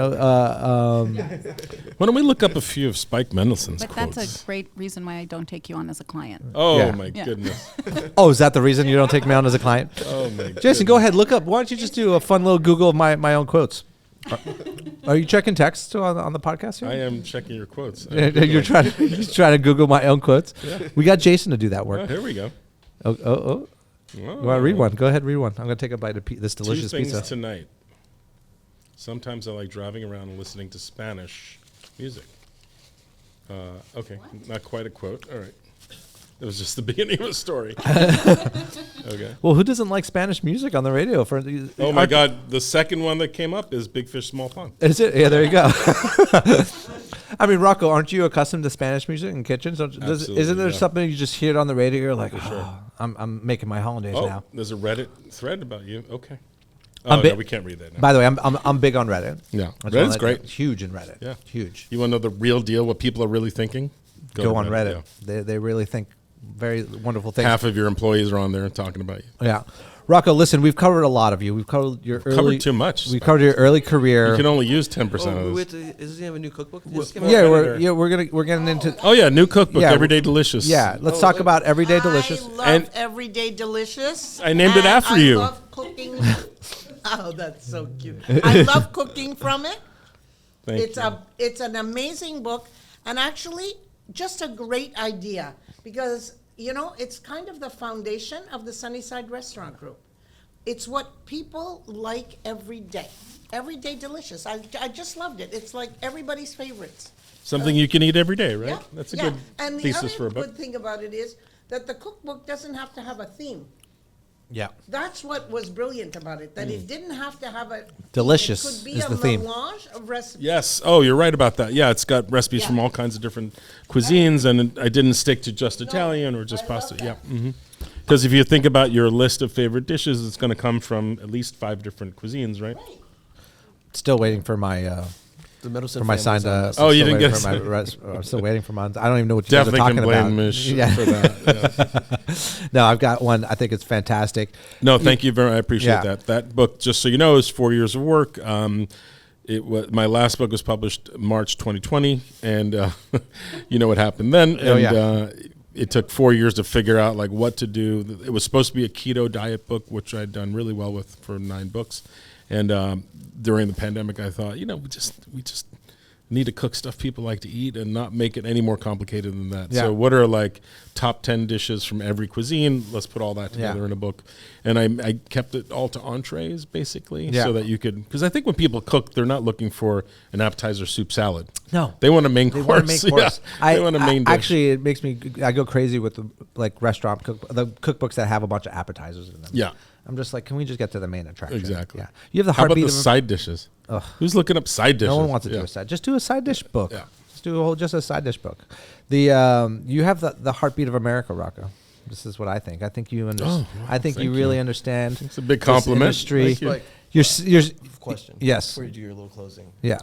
don't we look up a few of Spike Mendelsohn's But quotes? that's a great reason why I don't take you on as a client. Oh Yeah. my Yeah. goodness. Oh, is that the reason you don't take me on as a client? Oh my Jason, go ahead, look up. Why don't you just do a fun little Google of my own quotes? Are you checking texts on the podcast here? I am checking your quotes. You're trying to Google my own quotes. We got Jason to do that Oh, work. here we go. Oh. You want to read one? Go ahead, read one. I'm going to take a bite of this delicious Two things pizza. tonight. Sometimes I like driving around and listening to Spanish music. Okay, not quite a quote. All right. It was just the beginning of a story. Okay. Well, who doesn't like Spanish music on the radio? Oh my God! The second one that came up is Big Fish, Small Pond. Is it? Yeah, there you go. I mean, Rocco, aren't you accustomed to Spanish music in kitchens? Absolutely, Isn't there yeah. something you just hear it on the radio? You're like, sure. I'm making my holidays Oh, now. there's a Reddit thread about you. Okay. I'm Oh bi- no, we can't read that now. By the way, I'm big on Reddit. Yeah, That's Reddit's one great. Huge in Reddit. Yeah. Huge. You want to know the real deal? What people are really thinking? Go on Reddit. yeah. They really think very wonderful things. Half of your employees are on there talking about you. Yeah. Rocco, listen, we've covered a lot of you. We've covered your early. Covered too much. We've covered your early career. You can only use 10% Oh, of wait, this. does he have a new cookbook? Did he just come out? Yeah, Editor. we're getting into. Oh yeah, new cookbook, Yeah, Everyday Delicious. Yeah, let's talk about Everyday Delicious. I love And- Everyday Delicious. I named it and after you. I love cooking. Oh, that's so cute. I love cooking from it. Thank you. It's an amazing book, and actually just a great idea because it's kind of the foundation of the Sunnyside Restaurant Group. It's what people like every day. Everyday Delicious. I just loved it. It's like everybody's favorites. Something you can eat every day, right? Yeah, That's a yeah. good And the thesis for other a book. good thing about it is that the cookbook doesn't have to have a theme. Yeah. That's what was brilliant about it, that it didn't have to have a... Delicious It could be is a the theme. melange of recipes. Yes. Oh, you're right about that. Yeah, it's got recipes Yeah. from all kinds of different cuisines, and I didn't stick to just Italian or just I love pasta. that. Yeah. Because if you think about your list of favorite dishes, it's going to come from at least 5 different cuisines, right? Right. Still waiting for my The Mendelsohn for my family's signed. on this. Oh, you still didn't waiting get for my I'm still waiting for mine. I don't even know what you Definitely guys are can talking blame about. Mish Yeah. for that. Yeah. No, I've got one. I think it's fantastic. No, thank you very much. I appreciate Yeah. that. That book, just so you know, is 4 years of work. It was my last book was published March 2020, and you know what happened then. Oh, And yeah. it took 4 years to figure out like what to do. It was supposed to be a keto diet book, which I'd done really well with for 9 books. And during the pandemic, I thought, we just need to cook stuff people like to eat and not make it any more complicated than that. Yeah. So what are like top 10 dishes from every cuisine? Let's put all that together Yeah. in a book. And I kept it all to entrees basically, Yeah. so that you could, because I think when people cook, they're not looking for an appetizer soup salad. No. They want a main They course. want to make course. Yeah. They want a main dish. Actually, it makes me. I go crazy with the restaurant the cookbooks that have a bunch of appetizers in them. Yeah. I'm just like, can we just get to the main attraction? Exactly. Yeah. You have the How about heartbeat the of side dishes? Who's looking up side dishes? No one wants to Yeah. do a side. Just do a side dish book. Yeah. Just do just a side dish book. The you have the heartbeat of America, Rocco. This is what I think. I think you understand. wow, I think you thank really you. understand. It's a big this compliment. industry. Thank you. Like, You're question. Yes. Before you do your little closing. Yeah.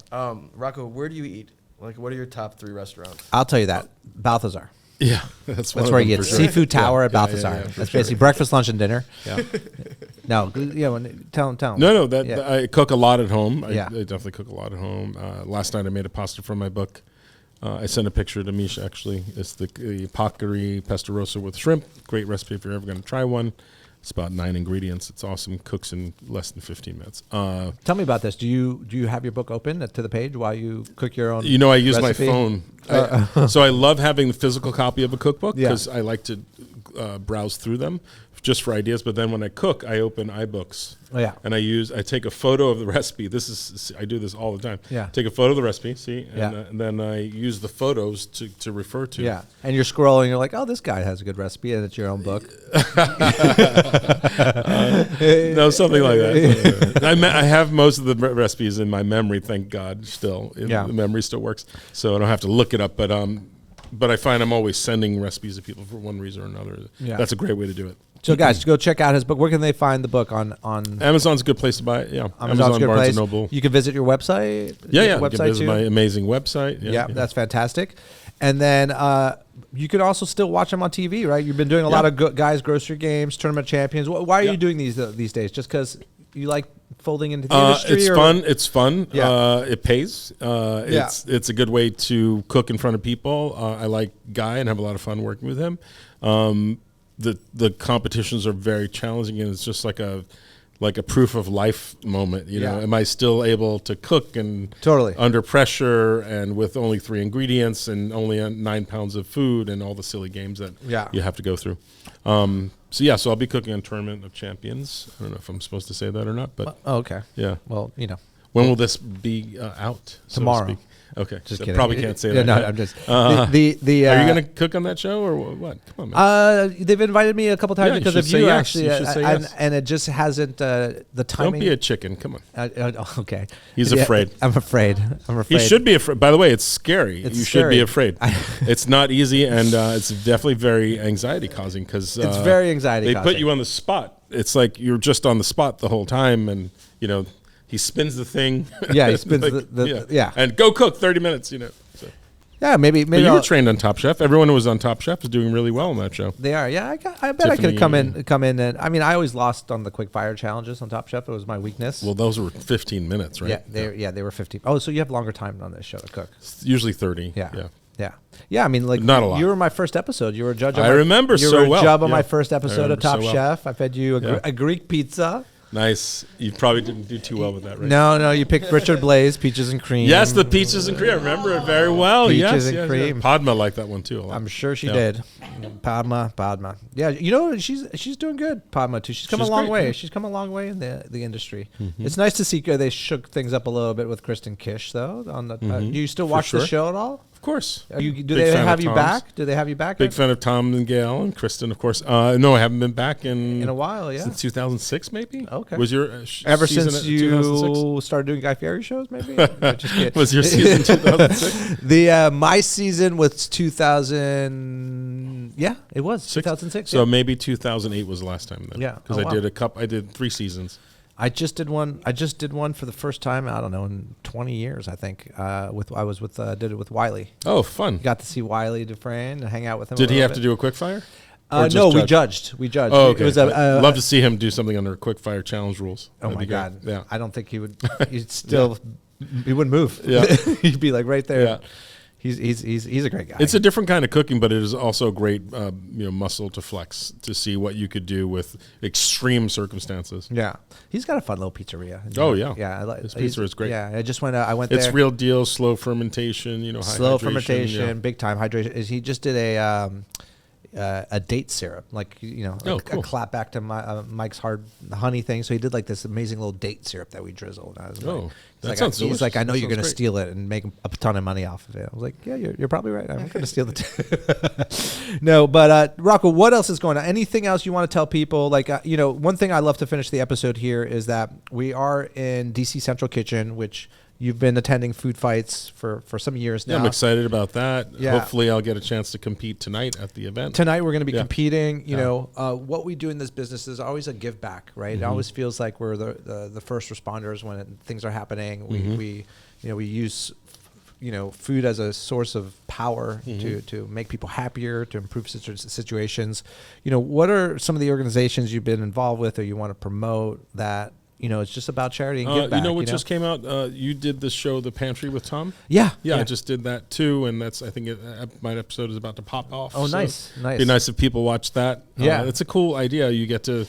Rocco, where do you eat? Like, what are your top 3 restaurants? I'll tell you that. Balthazar. Yeah, that's That's where you get Seafood Tower at Balthazar. yeah, for That's sure. basically breakfast, lunch, and dinner. Yeah. No, tell him. No, that Yeah. I cook a lot at home. Yeah. I definitely cook a lot at home. Last night I made a pasta from my book. I sent a picture to Misha, actually. It's the Pacari Pesto Rosso with shrimp. Great recipe if you're ever going to try one. It's about 9 ingredients. It's awesome. Cooks in less than 15 minutes. Tell me about this. Do you have your book open to the page while you cook your own? I use recipe? my phone. So I love having the physical copy of a cookbook Yeah. because I like to browse through them just for ideas. But then when I cook, I open iBooks. Oh, yeah. And I take a photo of the recipe. I do this all the time. Yeah. Take a photo of the recipe, see, and, Yeah. and then I use the photos to refer to. Yeah, and you're scrolling. You're like, oh, this guy has a good recipe, and it's your own book. No, something like that. I have most of the recipes in my memory, thank God. Still, Yeah. the memory still works, so I don't have to look it up. But I find I'm always sending recipes to people for one reason or another. Yeah. That's a great way to do it. So, guys, go check out his book. Where can they find the book on Amazon's a good place to buy it. Yeah, Amazon's a good Barnes place? and Noble. You can visit your website. Yeah, your you can visit my amazing website. Yeah, that's fantastic. And then you can also still watch them on TV, right? You've been doing a lot of guys grocery games, tournament champions. Why are you doing these days? Just because you like folding into the industry? It's or fun. It's fun. Yeah. It pays. It's a good way to cook in front of people. I like Guy and have a lot of fun working with him. The competitions are very challenging, and it's just like a proof of life moment. You know, am I still able to cook and Totally. under pressure and with only 3 ingredients and only 9 pounds of food and all the silly games that you have to go through. So I'll be cooking on Tournament of Champions. I don't know if I'm supposed to say that or not, but Oh, okay. yeah. Well, When will this be out? so to Tomorrow. speak? Okay. Just so kidding. Probably can't say Yeah, that. no, yet. I'm just Are the you going to cook on that show or what? Come on, man. They've invited me a couple times Yeah, you because should of say you, yes. actually, You should say yes. and it just hasn't the timing. Don't be a chicken. Come on. Okay. He's Yeah, afraid. I'm afraid. He should be afraid. By the way, it's scary. It's you scary. should be afraid. It's not easy, and it's definitely very anxiety causing because It's very anxiety They causing. put you on the spot. It's like you're just on the spot the whole time, and he spins the thing. Yeah, he spins the and go cook 30 minutes. So. Yeah, maybe But you I'll- were trained on Top Chef. Everyone who was on Top Chef is doing really well on that show. They are. Yeah, I bet I could Tiffany. come in and I mean I always lost on the quick fire challenges on Top Chef. It was my weakness. Well, those were 15 minutes, right? Yeah, they were 50. Oh, so you have longer time on this show to cook. It's usually 30. Yeah. I mean, like Not a lot. You were my first episode. You were a judge. On I remember you so were a well. judge on Yeah. my first episode of remember Top so well. Chef. I fed you Yeah. a Greek pizza. Nice. You probably didn't do too well with that, right? No, you picked Richard Blaze, peaches and cream. Yes, the peaches and cream. I remember it very well. Peaches yes, and cream. Padma liked that one too a lot. I'm sure she Yeah. did. Padma. Yeah, she's doing good. Padma too. She's come a She's long great, way. yeah. She's come a long way in the industry. It's nice to see they shook things up a little bit with Kristen Kish though. On the, do you still watch the sure. show at all? Of course. Do Big they fan have of you Tom's. back? Do they have you back? Big fan of Tom and Gail and Kristen, of course. No, I haven't been back in a while. Yeah. since 2006, maybe. Okay. Was your Ever season since at 2006? you started doing Guy Fieri shows, maybe? Just kidding. Was your season 2006? My season was 2000. Yeah, it was 2006. So yeah. maybe 2008 was the last time then. Yeah. because Oh, wow. I did 3 seasons. I just did one for the first time, I don't know, in 20 years, I think. Did it with Wiley. Oh, fun. Got to see Wiley Dufresne and hang out with him. Did he have to do a quick fire? No, we judged. Oh, okay. It was love to see him do something under quick fire challenge rules. Oh That'd my be great. God. Yeah. I don't think he would. He'd still. He wouldn't move. Yeah. He'd be like right there. Yeah. He's a great guy. It's a different kind of cooking, but it is also a great muscle to flex to see what you could do with extreme circumstances. Yeah, he's got a fun little pizzeria. Oh yeah, yeah. His pizza is great. Yeah, I just went. I went It's there. real deal, slow fermentation. High Slow hydration, fermentation, yeah. big time hydration. He just did a date syrup, like Oh, a cool. clap back to Mike's hard honey thing. So he did like this amazing little date syrup that we drizzled. I was Oh, that like, sounds he's like, I know delicious. you're That going to sounds steal it and make a ton of money off of it. I was like, yeah, you're probably right. I'm going to steal it. No, but Rocco, what else is going on? Anything else you want to tell people? Like, one thing I love to finish the episode here is that we are in DC Central Kitchen, which you've been attending food fights for some years now. Yeah, I'm excited about that. Yeah. Hopefully, I'll get a chance to compete tonight at the event. Tonight we're going to be Yeah. competing. What we do in this business is always a give back, right? Mm-hmm. It always feels like we're the first responders when things are happening. We use food as a source of power to make people happier, to improve situations. What are some of the organizations you've been involved with or you want to promote that? It's just about charity and give back. What just came out? You did this show, The Pantry with Tom? Yeah. Yeah, I just did that too, and I think my episode is about to pop off. Oh, so nice. It'd be nice if people watch that. Yeah. It's a cool idea. You get to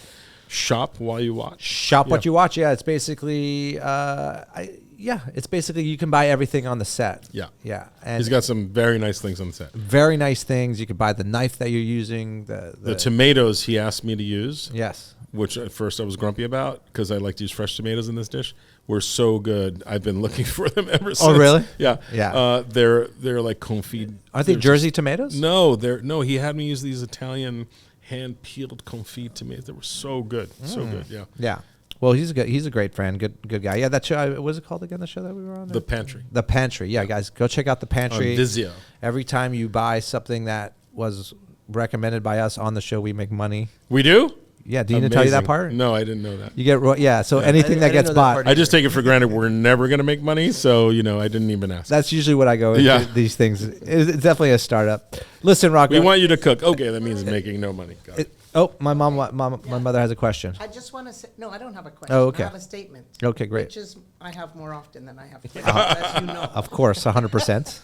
shop while you watch. Shop what you watch. Yeah, it's basically, it's basically you can buy everything on the set. Yeah. Yeah. And He's got some very nice things on the set. very nice things. You can buy the knife that you're using. The tomatoes he asked me to use, Yes. which at first I was grumpy about because I like to use fresh tomatoes in this dish, were so good. I've been looking for them ever since. Oh, really? Yeah. Yeah. They're like confit. Aren't they Jersey tomatoes? No, he had me use these Italian hand-peeled confit tomatoes. They were so good. So good, yeah. Yeah. Well, he's a great friend. Good guy. Yeah, that show, what was it called again, the show that we were on? The Pantry. The Pantry. Yeah, guys, go check out The Pantry. On Vizio. Every time you buy something that was recommended by us on the show, we make money. We do? Yeah, do you need to tell you that Amazing. part? No, I didn't know that. You get, so anything that I didn't gets know that bought. part. I just take it for granted we're never going to make money, so, I didn't even ask. That's usually what I go into Yeah. these things. It's definitely a startup. Listen, Rocco. We want you to cook. Okay, that means making no money. Got it. my mother has a question. I just want to say, no, I don't have a question. Oh, okay. I have a statement. Okay, great. Which is, I have more often than I have questions, as you know. Of course, 100%.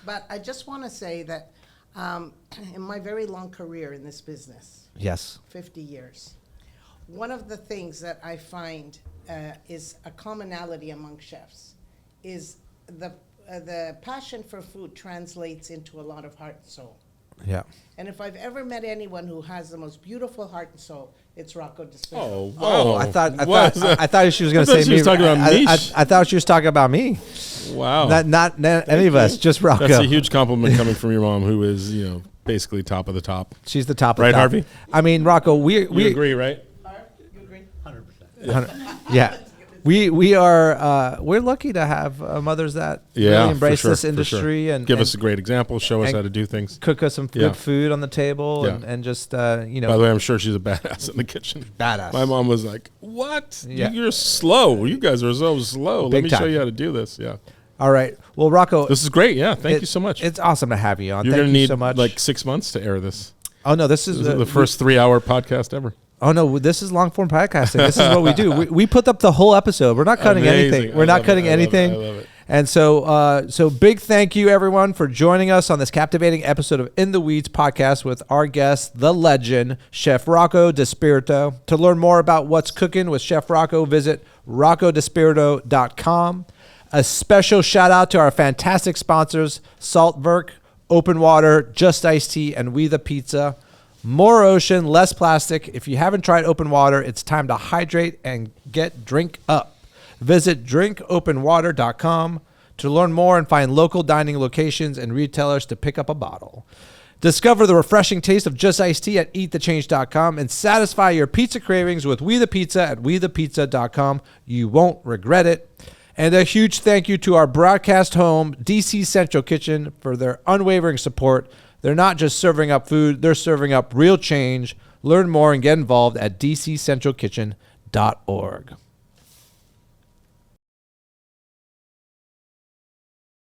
But I just want to say that in my very long career in this business, Yes. 50 years, one of the things that I find is a commonality among chefs is the passion for food translates into a lot of heart and soul. Yeah. And if I've ever met anyone who has the most beautiful heart and soul, it's Rocco DiSpirito. Oh, wow. Oh, I thought she was going to I thought say she me. was talking about me. I thought she was talking about me. Wow. Not any of us, just Rocco. That's a huge compliment coming from your mom, who is, basically top of the top. She's the top of Right, the top. Harvey? I mean, Rocco, we You agree, right? You agree? 100%. Yeah. We are we're lucky to have mothers that Yeah, really embrace for sure, this for industry sure. and give and us a great example, show us and how to do things. cook us some Yeah. good food on the table Yeah. and just By the way, I'm sure she's a badass in the kitchen. Badass. My mom was like, "What? Yeah. You're slow. You guys are so slow. Let Big me show time. you how to do this." Yeah, All right. Well, Rocco, this is great. Yeah, thank you so much. It's awesome to have you on. You're Thank gonna you need so much. like 6 months to air this. Oh no, this is This is the first 3-hour podcast ever. Oh no, this is long form podcasting. This is what we do. We put up the whole episode. We're not cutting Amazing. anything. We're I not love cutting it. I love it. anything. I love it. And so big thank you everyone for joining us on this captivating episode of In the Weeds podcast with our guest, the legend, Chef Rocco DiSpirito. To learn more about what's cooking with Chef Rocco, visit roccodispirito.com. A special shout out to our fantastic sponsors, Saltwerk, Open Water, Just Iced Tea, and We the Pizza. More ocean, less plastic. If you haven't tried Open Water, it's time to hydrate and get drink up. Visit drinkopenwater.com to learn more and find local dining locations and retailers to pick up a bottle. Discover the refreshing taste of Just Iced Tea at eatthechange.com and satisfy your pizza cravings with We the Pizza at wethepizza.com. You won't regret it. And a huge thank you to our broadcast home, DC Central Kitchen, for their unwavering support. They're not just serving up food, they're serving up real change. Learn more and get involved at dccentralkitchen.org.